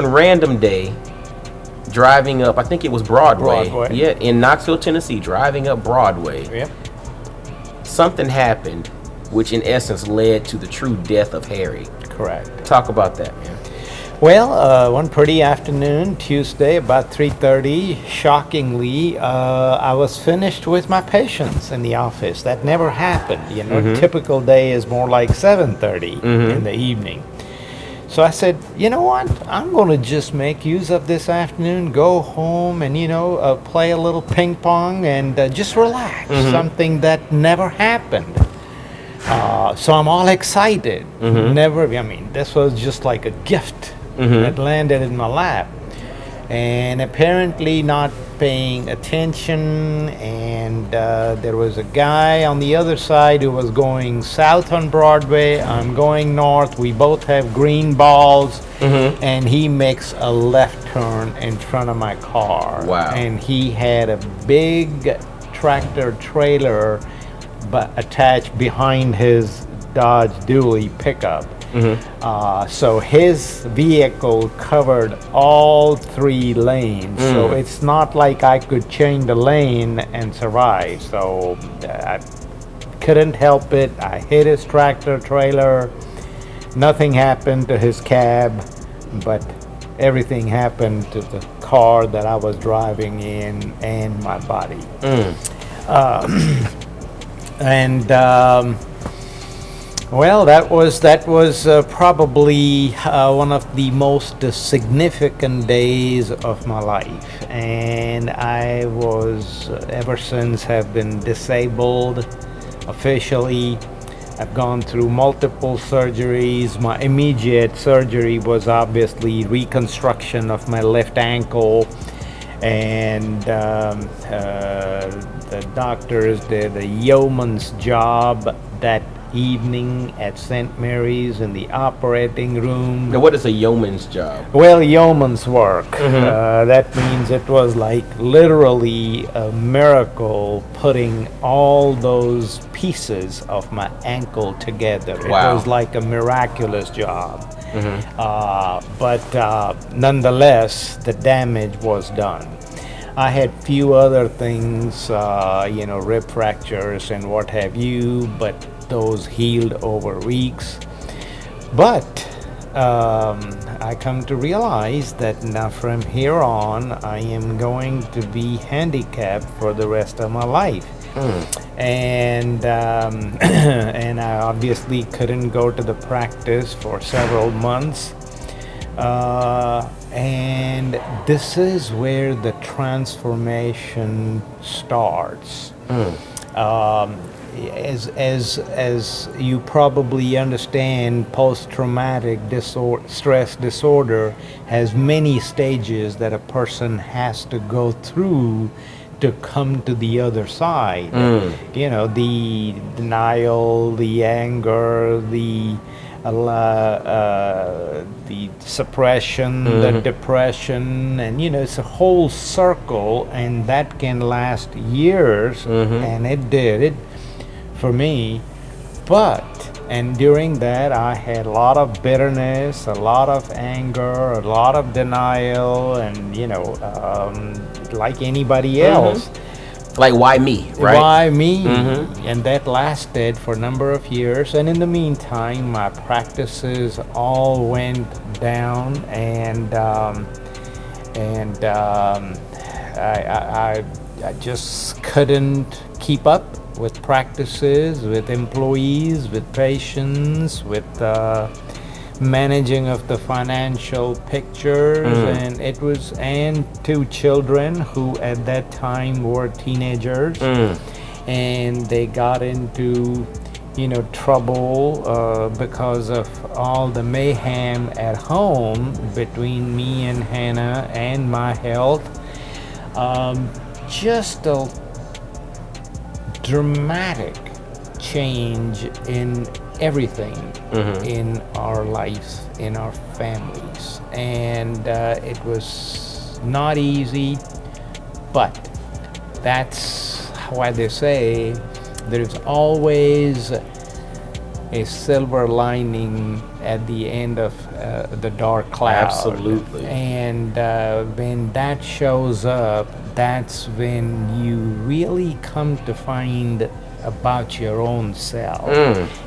random day, driving up, I think it was Broadway. Yeah, in Knoxville, Tennessee, driving up Broadway. Yep. Something happened, which in essence led to the true death of Harry. Correct. Talk about that, man. Well, one pretty afternoon, Tuesday, about 3:30, shockingly, I was finished with my patients in the office. That never happened. Typical day is more like 7:30 in the evening. So I said, you know what? I'm going to just make use of this afternoon, go home and, play a little ping pong and just relax. Something that never happened. So I'm all excited. This was just like a gift that landed in my lap. And apparently not paying attention, and there was a guy on the other side who was going south on Broadway. I'm going north. We both have green balls, and he makes a left turn in front of my car. Wow. And he had a big tractor trailer but attached behind his Dodge Dually pickup. So his vehicle covered all 3 lanes. So it's not like I could change the lane and survive. So I couldn't help it. I hit his tractor trailer. Nothing happened to his cab, but everything happened to the car that I was driving in and my body. Well, that was probably one of the most significant days of my life, and I was ever since have been disabled officially. I've gone through multiple surgeries. My immediate surgery was obviously reconstruction of my left ankle, and the doctors did a yeoman's job that evening at St. Mary's in the operating room. Now, what is a yeoman's job? Well, yeoman's work. That means it was like literally a miracle putting all those pieces of my ankle together. Wow. It was like a miraculous job. But nonetheless, the damage was done. I had few other things, rib fractures and what have you, but those healed over weeks. But I come to realize that now from here on, I am going to be handicapped for the rest of my life. And and I obviously couldn't go to the practice for several months. And this is where the transformation starts. As you probably understand, post-traumatic stress disorder has many stages that a person has to go through to come to the other side. The denial, the anger, the suppression, the depression, and it's a whole circle, and that can last years, and it did for me. And during that, I had a lot of bitterness, a lot of anger, a lot of denial, and like anybody else. Like, why me, right? Why me? And that lasted for a number of years. And in the meantime, my practices all went down, and I just couldn't keep up with practices, with employees, with patients, with managing of the financial pictures, and 2 children who at that time were teenagers, and they got into trouble because of all the mayhem at home between me and Hannah and my health. Just a dramatic change in everything in our lives, in our families, and it was not easy, but that's why they say there's always a silver lining at the end of the dark cloud. Absolutely. And when that shows up, that's when you really come to find about your own self,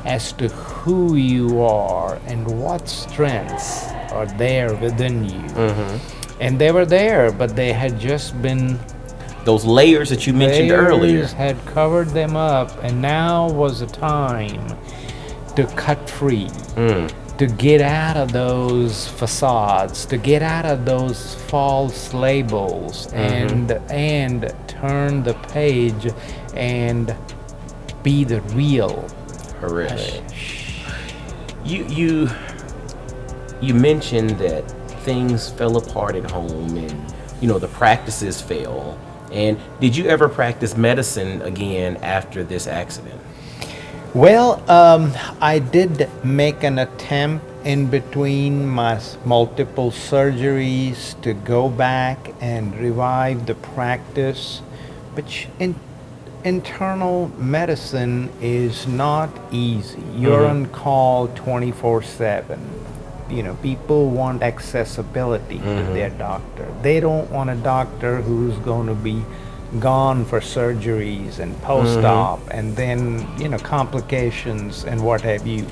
as to who you are and what strengths are there within you. And they were there, but they had just been, those layers that you mentioned earlier, had covered them up, and now was the time to cut free, to get out of those facades, to get out of those false labels, and turn the page and be the real Haresh. Haresh. You mentioned that things fell apart at home, and the practices fell. And did you ever practice medicine again after this accident? Well, I did make an attempt in between my multiple surgeries to go back and revive the practice, but internal medicine is not easy. You're on call 24/7. People want accessibility to their doctor. They don't want a doctor who's going to be gone for surgeries and post-op and then complications and what have you,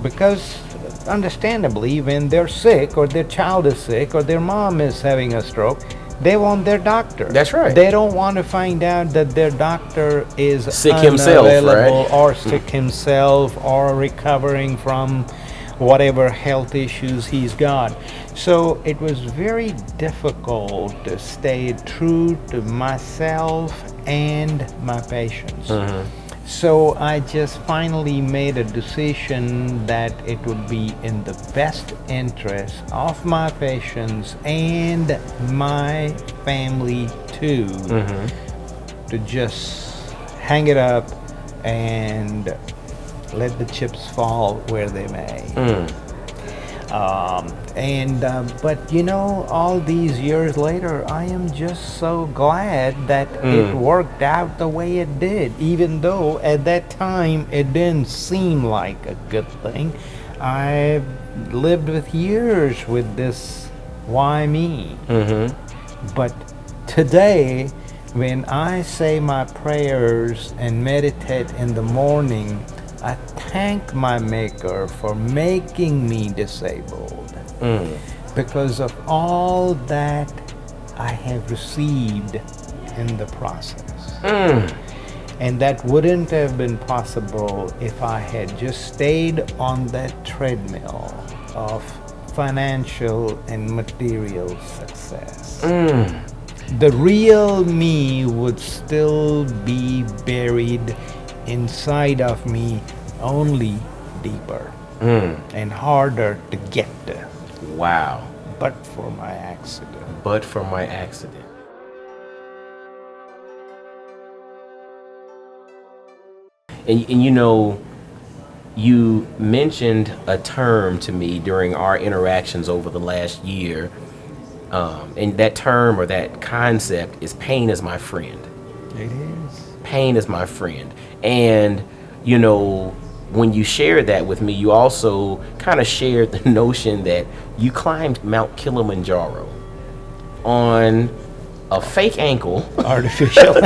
because understandably when they're sick or their child is sick or their mom is having a stroke, they want their doctor. That's right. They don't want to find out that their doctor is sick himself, right? Or sick himself or recovering from whatever health issues he's got. So it was very difficult to stay true to myself and my patients. So I just finally made a decision that it would be in the best interest of my patients and my family too, to just hang it up and let the chips fall where they may. But all these years later, I am just so glad that it worked out the way it did, even though at that time it didn't seem like a good thing. I lived with years with this why me. But today, when I say my prayers and meditate in the morning, I thank my Maker for making me disabled because of all that I have received in the process. And that wouldn't have been possible if I had just stayed on that treadmill of financial and material success. The real me would still be buried inside of me, only deeper and harder to get to. Wow. But for my accident. And you mentioned a term to me during our interactions over the last year, and that term or that concept is pain is my friend. It is. Pain is my friend. And when you shared that with me, you also kind of shared the notion that you climbed Mount Kilimanjaro on a fake ankle. Artificial.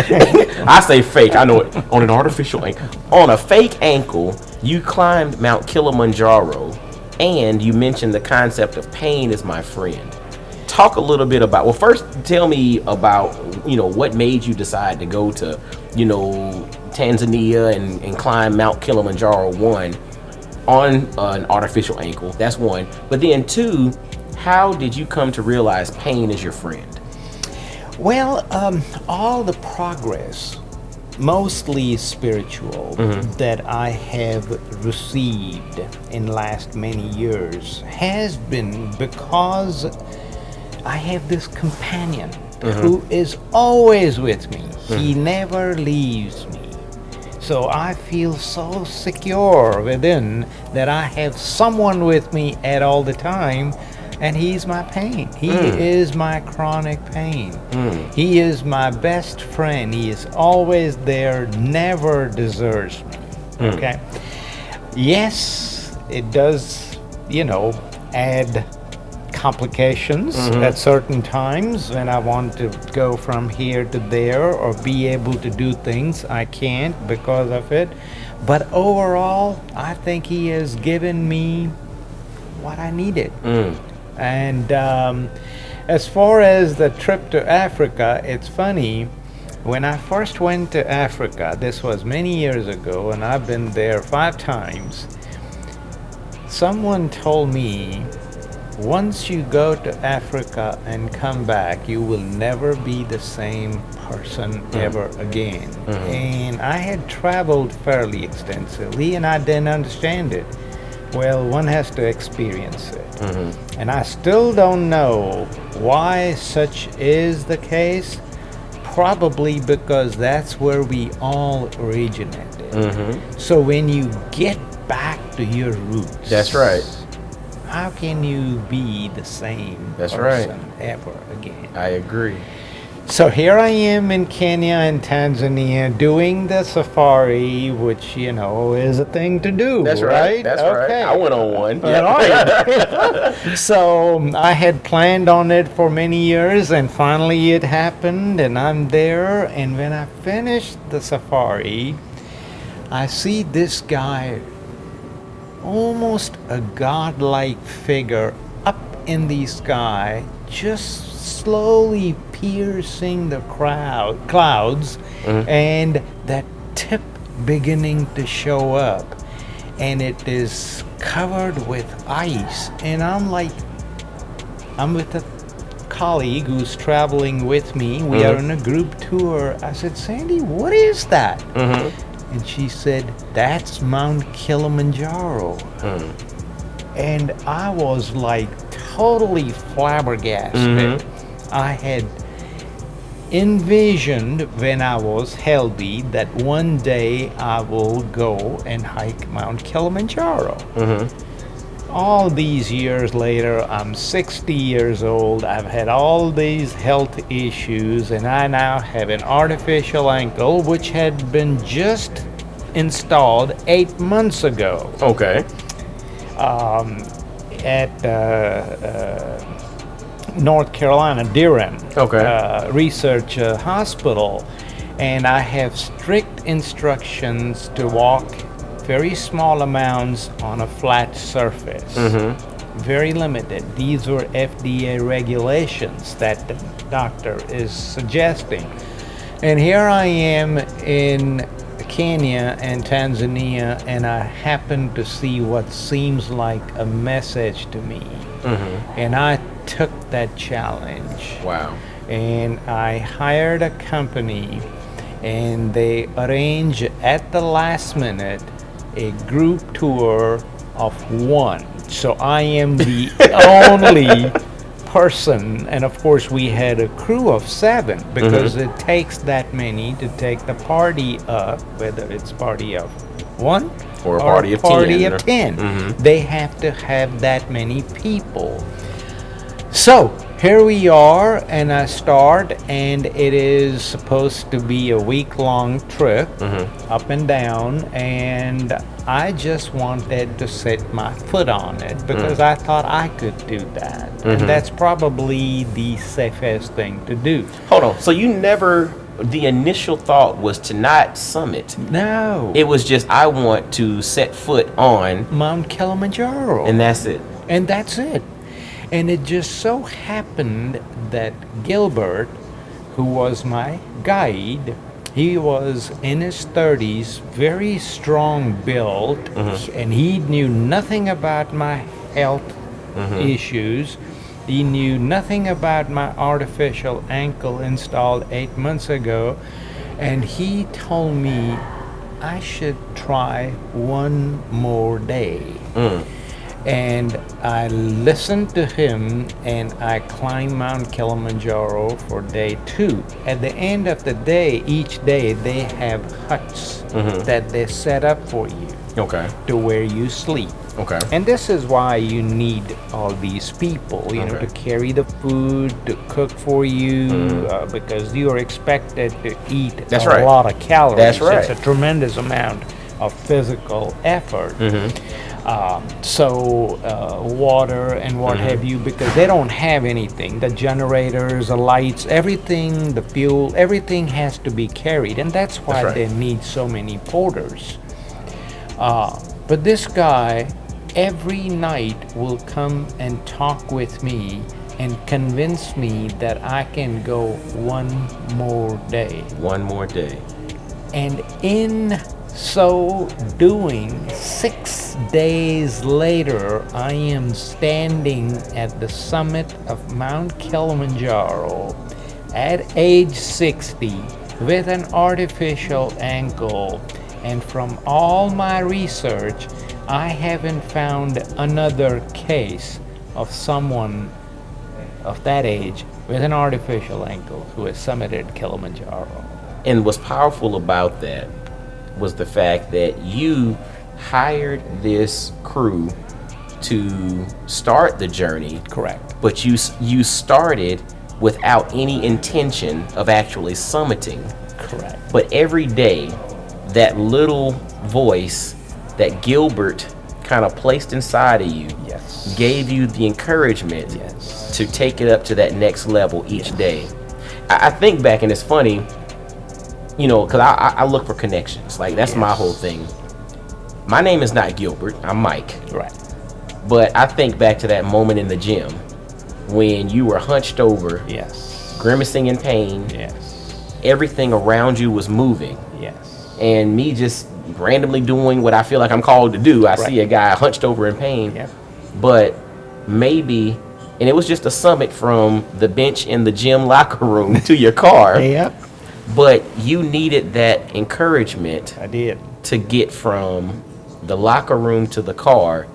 I say fake, I know it. On an artificial ankle. On a fake ankle, you climbed Mount Kilimanjaro, and you mentioned the concept of pain is my friend. Talk a little bit about, well, first tell me about, what made you decide to go to, Tanzania and climb Mount Kilimanjaro, one, on an artificial ankle. That's one. But then two, how did you come to realize pain is your friend? Well, all the progress, mostly spiritual, that I have received in last many years has been because I have this companion who is always with me. He never leaves me. So I feel so secure within that I have someone with me at all the time, and he's my pain. He is my chronic pain. He is my best friend. He is always there, never deserts me. Okay? Yes, it does, add complications at certain times when I want to go from here to there or be able to do things. I can't because of it. But overall, I think he has given me what I needed. And as far as the trip to Africa, it's funny. When I first went to Africa, this was many years ago, and I've been there 5 times. Someone told me once you go to Africa and come back, you will never be the same person ever again. And I had traveled fairly extensively and I didn't understand it. Well, one has to experience it. And I still don't know why such is the case. Probably because that's where we all originated. So when you get back to your roots, That's right. how can you be the same That's right. person ever again? I agree. So here I am in Kenya and Tanzania doing the safari, which, you know, is a thing to do. That's right. That's right. I went on one. All right. So I had planned on it for many years, and finally it happened, and I'm there. And when I finished the safari, I see this guy, almost a godlike figure, up in the sky, just slowly piercing the clouds, and that tip beginning to show up, and it is covered with ice. And I'm with a colleague who's traveling with me. We are on a group tour. I said, Sandy, what is that? And she said, that's Mount Kilimanjaro. And I was like totally flabbergasted. I had envisioned when I was healthy that one day I will go and hike Mount Kilimanjaro. All these years later, I'm 60 years old. I've had all these health issues, and I now have an artificial ankle which had been just installed 8 months ago. Okay. At North Carolina, Durham Research Hospital, and I have strict instructions to walk very small amounts on a flat surface. Very limited. These were FDA regulations that the doctor is suggesting. And here I am in Kenya and Tanzania, and I happen to see what seems like a message to me. And I took that challenge. Wow. And I hired a company, and they arranged at the last minute a group tour of one. So I am the only person, and of course we had a crew of 7 because it takes that many to take the party up, whether it's party of 1 or a party of 10. They have to have that many people. So here we are, and I start, and it is supposed to be a week-long trip, up and down, and I just wanted to set my foot on it because I thought I could do that. And that's probably the safest thing to do. Hold on. So you never, the initial thought was to not summit. No. It was just, I want to set foot on Mount Kilimanjaro. and that's it. And that's it. And it just so happened that Gilbert, who was my guide, he was in his 30s, very strong built, and he knew nothing about my health issues. He knew nothing about my artificial ankle installed 8 months ago, and he told me I should try one more day. And I listened to him, and I climbed Mount Kilimanjaro for day 2. At the end of the day, each day they have huts that they set up for you to where you sleep. And this is why you need all these people, you know, to carry the food, to cook for you, because you are expected to eat a lot of calories. It's a tremendous amount of physical effort. Water and what have you, because they don't have anything. The generators, the lights, everything, the fuel, everything has to be carried, and that's why they need so many porters. But this guy every night will come and talk with me and convince me that I can go one more day. One more day. And in So doing, 6 days later, I am standing at the summit of Mount Kilimanjaro at age 60 with an artificial ankle. And from all my research, I haven't found another case of someone of that age with an artificial ankle who has summited Kilimanjaro. And what's powerful about that was the fact that you hired this crew to start the journey. Correct. But you started without any intention of actually summiting. Correct. But every day, that little voice that Gilbert kind of placed inside of you Yes. gave you the encouragement Yes. to take it up to that next level each day. I think back, and it's funny, you know, because I look for connections. Like, that's my Yes. whole thing. My name is not Gilbert, I'm Mike. Right. But I think back to that moment in the gym when you were hunched over, Yes. grimacing in pain, Yes. everything around you was moving. Yes. And me just randomly doing what I feel like I'm called to do. I Right. see a guy hunched over in pain. Yep. But maybe, and it was just a summit from the bench in the gym locker room to your car. Yep. But you needed that encouragement I did. to get from the locker room to the car,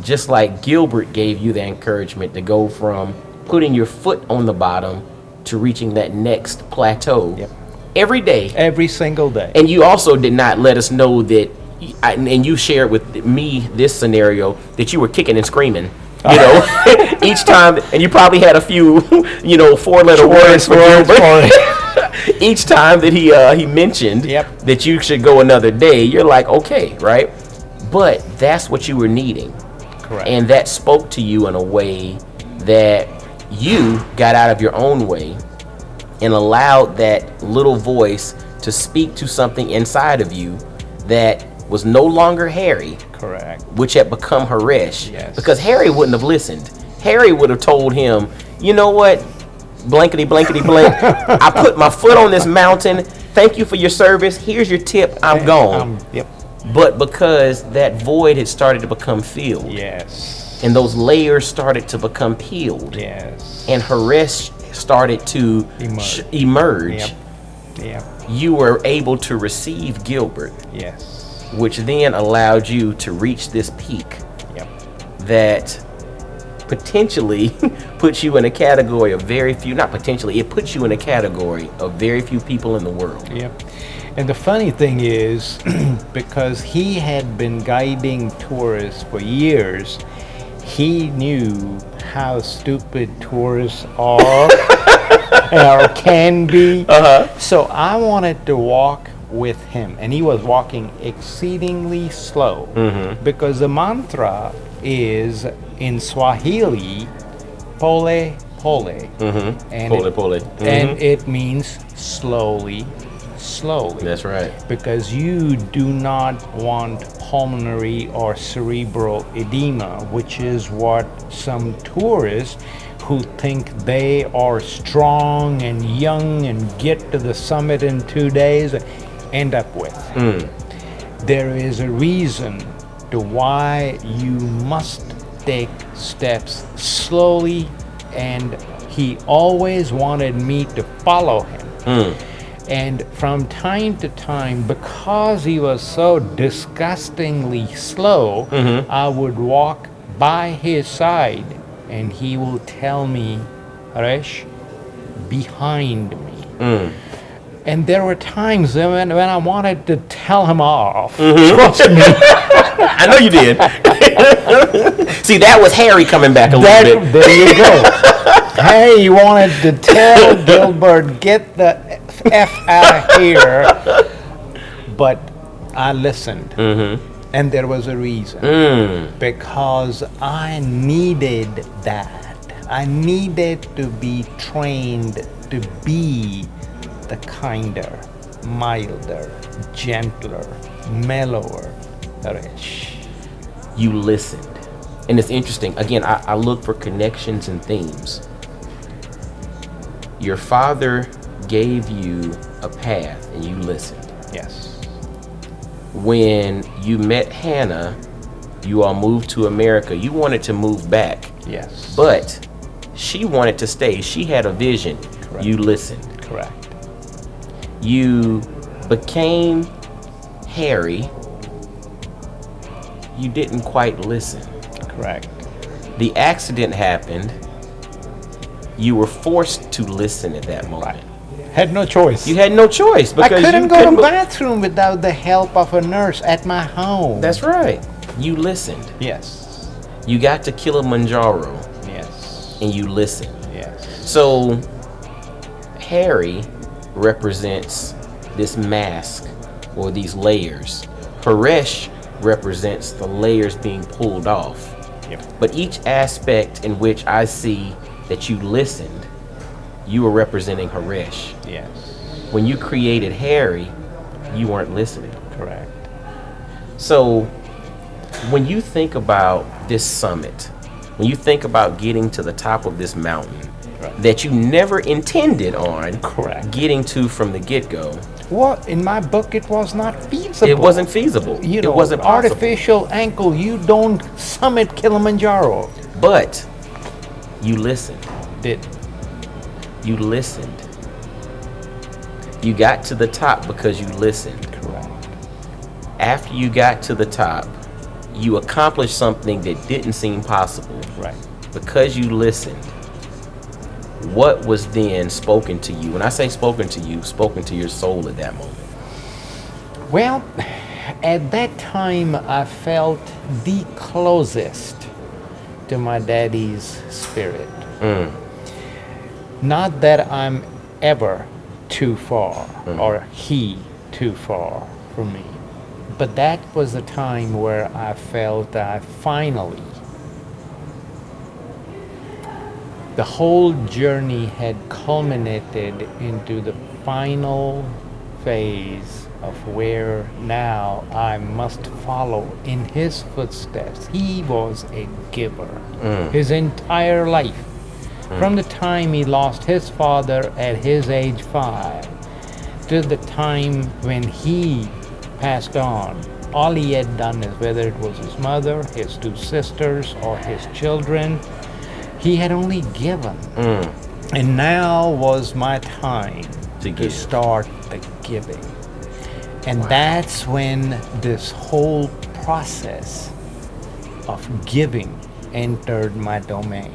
just like Gilbert gave you the encouragement to go from putting your foot on the bottom to reaching that next plateau. Yep. Every day. Every single day. And you also did not let us know that, and you shared with me this scenario, that you were kicking and screaming, you know, each time, and you probably had a few, you know, four-letter words for Gilbert. Each time that he mentioned Yep. that you should go another day, you're like, okay, right? But that's what you were needing. Correct. And that spoke to you in a way that you got out of your own way and allowed that little voice to speak to something inside of you that was no longer Harry, Correct. which had become Haresh. Yes. Because Harry wouldn't have listened. Harry would have told him, you know what, blankety blankety blank, I put my foot on this mountain. Thank you for your service. Here's your tip. I'm gone. Yep. But because that void had started to become filled, Yes. and those layers started to become peeled, Yes. and Haresh started to emerge, Yep. Yep. you were able to receive Gilbert, Yes. which then allowed you to reach this peak Yep. that potentially puts you in a category of very few, not potentially, it puts you in a category of very few people in the world. Yep. And the funny thing is, because he had been guiding tourists for years, he knew how stupid tourists are or can be. So I wanted to walk with him, and he was walking exceedingly slow because the mantra is in Swahili, pole pole, and Pole, pole. and it means slowly. That's right. Because you do not want pulmonary or cerebral edema, which is what some tourists who think they are strong and young and get to the summit in 2 days end up with. There is a reason to why you must take steps slowly, and he always wanted me to follow him. And from time to time, because he was so disgustingly slow, I would walk by his side and he will tell me, Haresh, behind me. And there were times when I wanted to tell him off. Trust me. I know you did. See, that was Harry coming back a little bit. There you go. Hey, you wanted to tell Gilbert, get the F out of here. But I listened. And there was a reason. Because I needed that. I needed to be trained to be the kinder, milder, gentler, mellower Haresh. You listened. And it's interesting. Again, I look for connections and themes. Your father gave you a path and you listened. Yes. when you met Hannah, you all moved to America. You wanted to move back. Yes. But she wanted to stay. She had a vision. Correct. You listened. Correct. You became Harry. You didn't quite listen. Correct. The accident happened. You were forced to listen at that moment. Right. Had no choice. You had no choice I because couldn't you go to the couldn't. bathroom without the help of a nurse at my home. That's right. You listened. Yes. You got to Kilimanjaro Yes. and you listened. Yes. So Harry represents this mask or these layers. Haresh represents the layers being pulled off. Yep. But each aspect in which I see that you listened, you were representing Haresh. Yes. When you created Harry, you weren't listening. Correct. So when you think about this summit, when you think about getting to the top of this mountain Right. that you never intended on Correct. getting to from the get-go, Well, in my book, it was not feasible. it wasn't feasible. You know, it wasn't possible. artificial ankle. You don't summit Kilimanjaro. But you listened. Did. You listened. You got to the top because you listened. Correct. After you got to the top, you accomplished something that didn't seem possible. Right. Because you listened. What was then spoken to you? When I say spoken to you, spoken to your soul at that moment. Well, at that time, I felt the closest to my daddy's spirit. Not that I'm ever too far or he too far from me, but that was the time where I felt I finally, the whole journey had culminated into the final phase of where now I must follow in his footsteps. He was a giver his entire life. From the time he lost his father at his age 5 to the time when he passed on, all he had done is, whether it was his mother, his 2 sisters, or his children, he had only given. And now was my time To to give. start the giving. And that's when this whole process of giving entered my domain.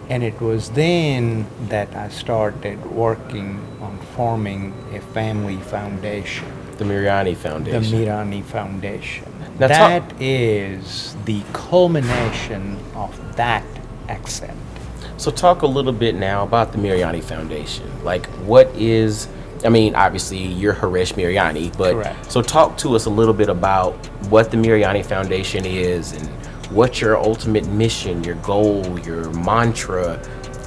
And it was then that I started working on forming a family foundation, The Mirani the Foundation. Mirani Foundation. Now That is the culmination of that accent. So talk a little bit now about the Mirani Foundation. Like, what is, I mean, obviously you're Haresh Mirani, but Correct. so talk to us a little bit about what the Mirani Foundation is and what's your ultimate mission, your goal, your mantra.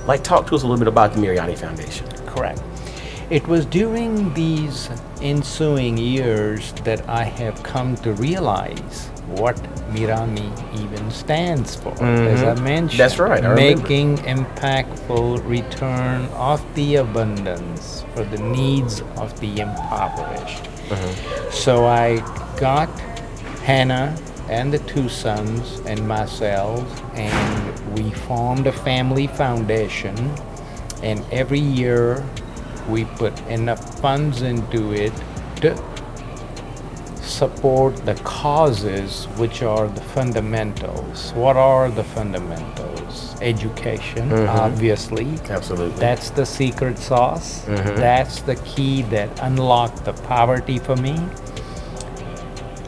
Like, talk to us a little bit about the Mirani Foundation. Correct. It was during these ensuing years that I have come to realize what Mirani even stands for, as I mentioned. That's right, I remember. Making impactful return of the abundance for the needs of the impoverished. So I got Hannah and the 2 sons and myself, and we formed a family foundation, and every year we put enough funds into it to support the causes, which are the fundamentals. What are the fundamentals? Education, obviously. Absolutely. That's the secret sauce. That's the key that unlocked the poverty for me.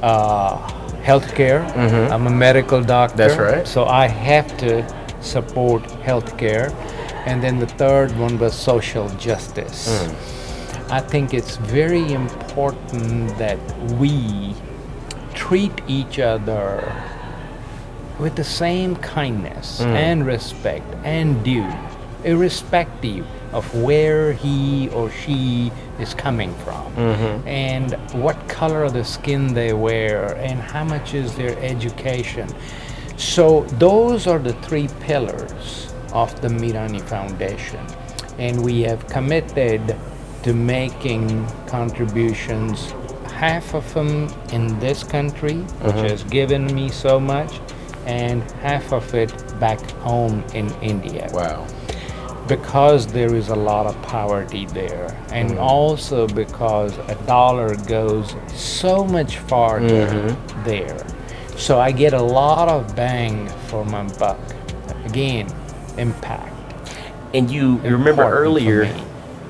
Healthcare. I'm a medical doctor. That's right. So I have to support healthcare. And then the third one was social justice. I think it's very important that we treat each other with the same kindness and respect and due, irrespective of where he or she is coming from and what color of the skin they wear and how much is their education. So those are the 3 pillars of the Mirani Foundation. and we have committed to making contributions, half of them in this country, which has given me so much, and half of it back home in India. Wow. Because there is a lot of poverty there, and also because a dollar goes so much farther there. So I get a lot of bang for my buck. Again, impact. And you remember Important earlier, for me.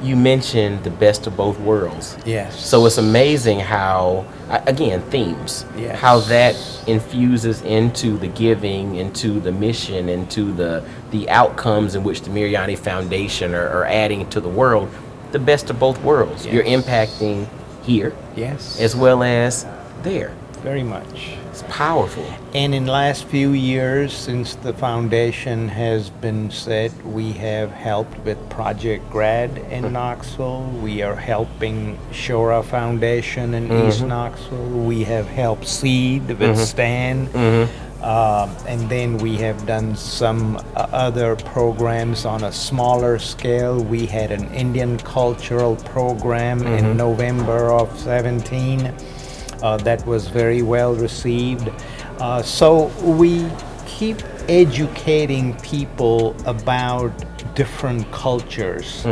you mentioned the best of both worlds. Yes. So it's amazing how, again, themes, Yes. how that infuses into the giving, into the mission, into the outcomes in which the Mirani Foundation are adding to the world, the best of both worlds. Yes. You're impacting here Yes. as well as there. Very much. It's powerful. And in last few years, since the foundation has been set, we have helped with Project Grad in Knoxville. We are helping Shora Foundation in East Knoxville. We have helped Seed with Stan. And then we have done some other programs on a smaller scale. We had an Indian cultural program in November of 17. That was very well received. So we keep educating people about different cultures.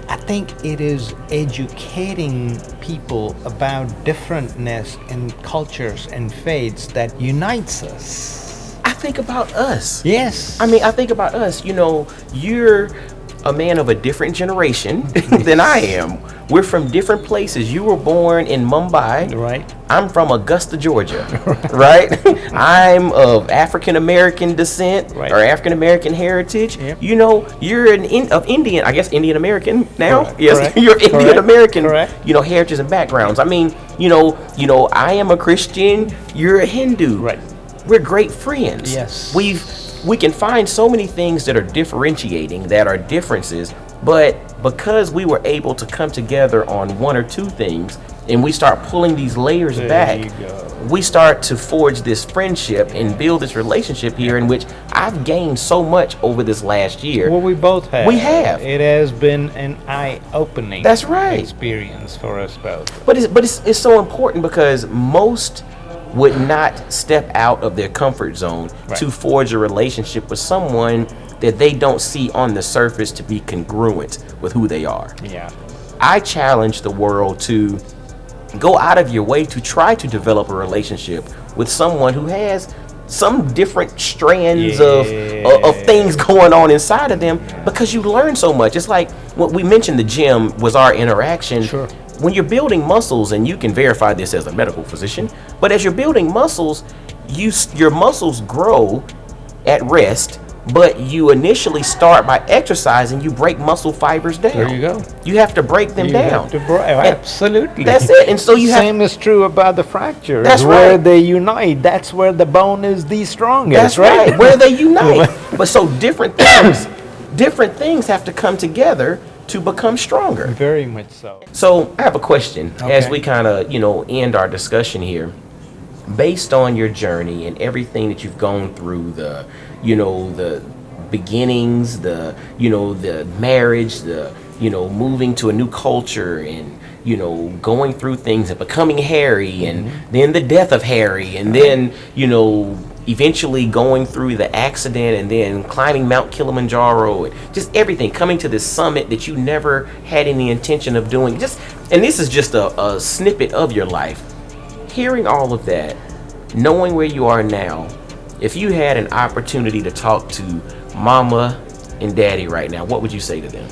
I think it is educating people about differentness in cultures and faiths that unites us. I think about us. Yes. I mean, I think about us. You know, you're a man of a different generation than I am. We're from different places. You were born in Mumbai. Right. I'm from Augusta, Georgia. Right? I'm of African American descent Right. or African American heritage. Yep. You know, you're of Indian, I guess Indian American now. Correct. Yes, Correct. you're Indian Correct. American. Correct. You know, heritage and backgrounds. I mean, you know, I am a Christian. You're a Hindu. Right. We're great friends. Yes. We can find so many things that are differentiating, that are differences, but because we were able to come together on one or two things and we start pulling these layers There back, you go. we start to forge this friendship and build this relationship here in which I've gained so much over this last year. Well, we both have. We have. It has been an eye-opening That's right. experience for us both. But it's so important because most would not step out of their comfort zone Right. to forge a relationship with someone that they don't see on the surface to be congruent with who they are. Yeah. I challenge the world to go out of your way to try to develop a relationship with someone who has some different strands of things going on inside of them, because you learn so much. It's like what we mentioned, the gym was our interaction. Sure. When you're building muscles, and you can verify this as a medical physician, but as you're building muscles, your muscles grow at rest, but you initially start by exercising. You break muscle fibers down. There you go. You have to break them down. Absolutely. That's it. And so you have. Same is true about the fractures. That's where right. they unite. That's where the bone is the strongest. That's right. Where they unite. But so different things have to come together to become stronger. Very much so. So I have a question as Okay. we kind of, end our discussion here. Based on your journey and everything that you've gone through, the beginnings, the marriage, moving to a new culture, and going through things and becoming Harry, and then the death of Harry, and then eventually going through the accident, and then climbing Mount Kilimanjaro, and just everything, coming to this summit that you never had any intention of doing. And this is just a snippet of your life. Hearing all of that, knowing where you are now, if you had an opportunity to talk to Mama and Daddy right now, what would you say to them?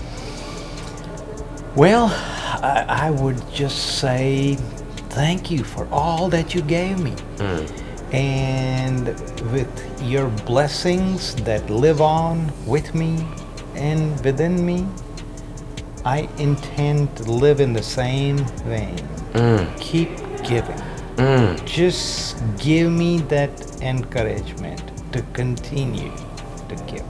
Well, I would just say thank you for all that you gave me. And with your blessings that live on with me and within me, I intend to live in the same vein. Keep giving. Just give me that encouragement to continue to give.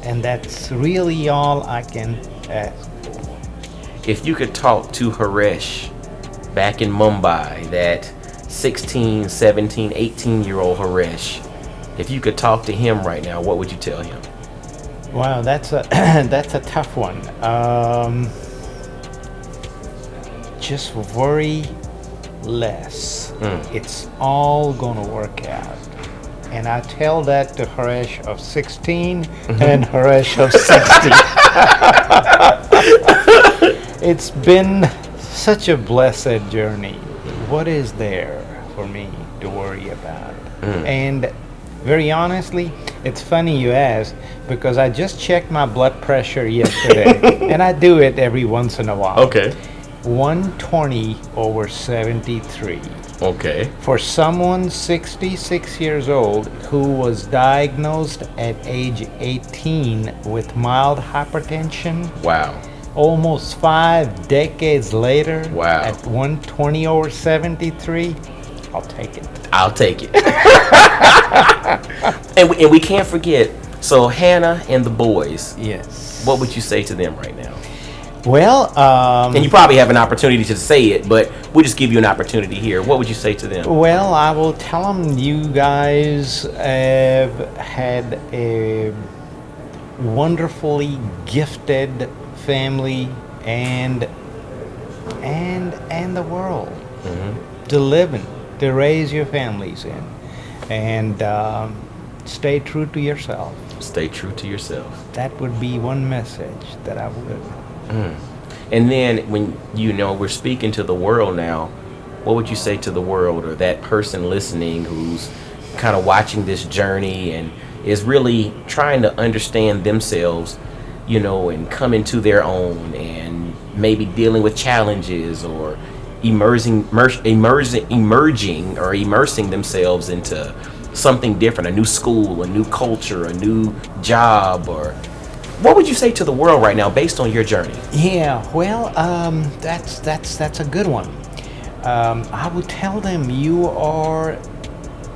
And that's really all I can ask for. If you could talk to Haresh back in Mumbai, that 16, 17, 18-year-old Haresh, if you could talk to him right now, what would you tell him? Wow, that's a that's a tough one. Just worry less. It's all gonna work out. And I tell that to Haresh of 16 and Haresh of 60. It's been such a blessed journey. What is there for me to worry about? And very honestly, it's funny you ask because I just checked my blood pressure yesterday, and I do it every once in a while. Okay. 120/73. Okay. For someone 66 years old who was diagnosed at age 18 with mild hypertension, Wow. almost 5 decades later, Wow. at 120/73, I'll take it. I'll take it. And we can't forget. So Hannah and the boys. Yes. What would you say to them right now? Well, And you probably have an opportunity to say it, but we'll just give you an opportunity here. What would you say to them? well, I will tell them you guys have had a wonderfully gifted family and the world to live in, to raise your families in, and stay true to yourself. Stay true to yourself. That would be one message that I would. And then when we're speaking to the world now, what would you say to the world or that person listening who's kind of watching this journey and is really trying to understand themselves, and come into their own and maybe dealing with challenges or immersing themselves into something different, a new school, a new culture, a new job, or what would you say to the world right now based on your journey? Yeah, well, that's a good one. I would tell them you are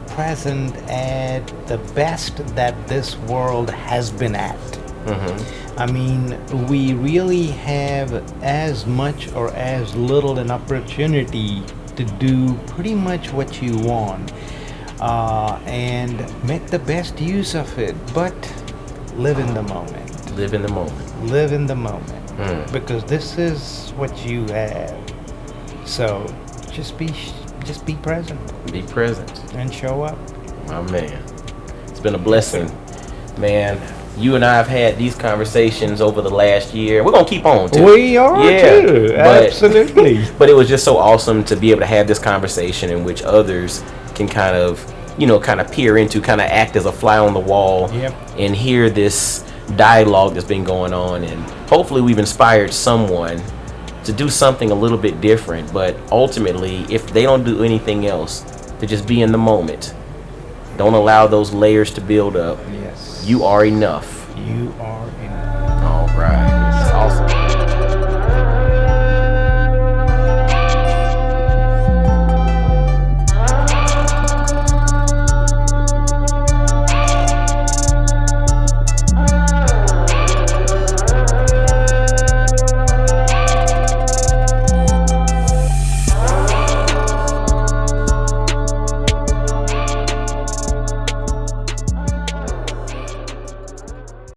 present at the best that this world has been at. I mean, we really have as much or as little an opportunity to do pretty much what you want, and make the best use of it, but live in the moment. Live in the moment. Live in the moment, because this is what you have. So just be present Be present. and show up. My man. It's been a blessing. Man, you and I have had these conversations over the last year. We're going to keep on, too. We are too. Absolutely. But it was just so awesome to be able to have this conversation in which others can kind of peer into, kind of act as a fly on the wall. Yep. And hear this dialogue that's been going on, and hopefully we've inspired someone to do something a little bit different, but ultimately if they don't do anything else, to just be in the moment. Don't allow those layers to build up. Yes. You are enough. You are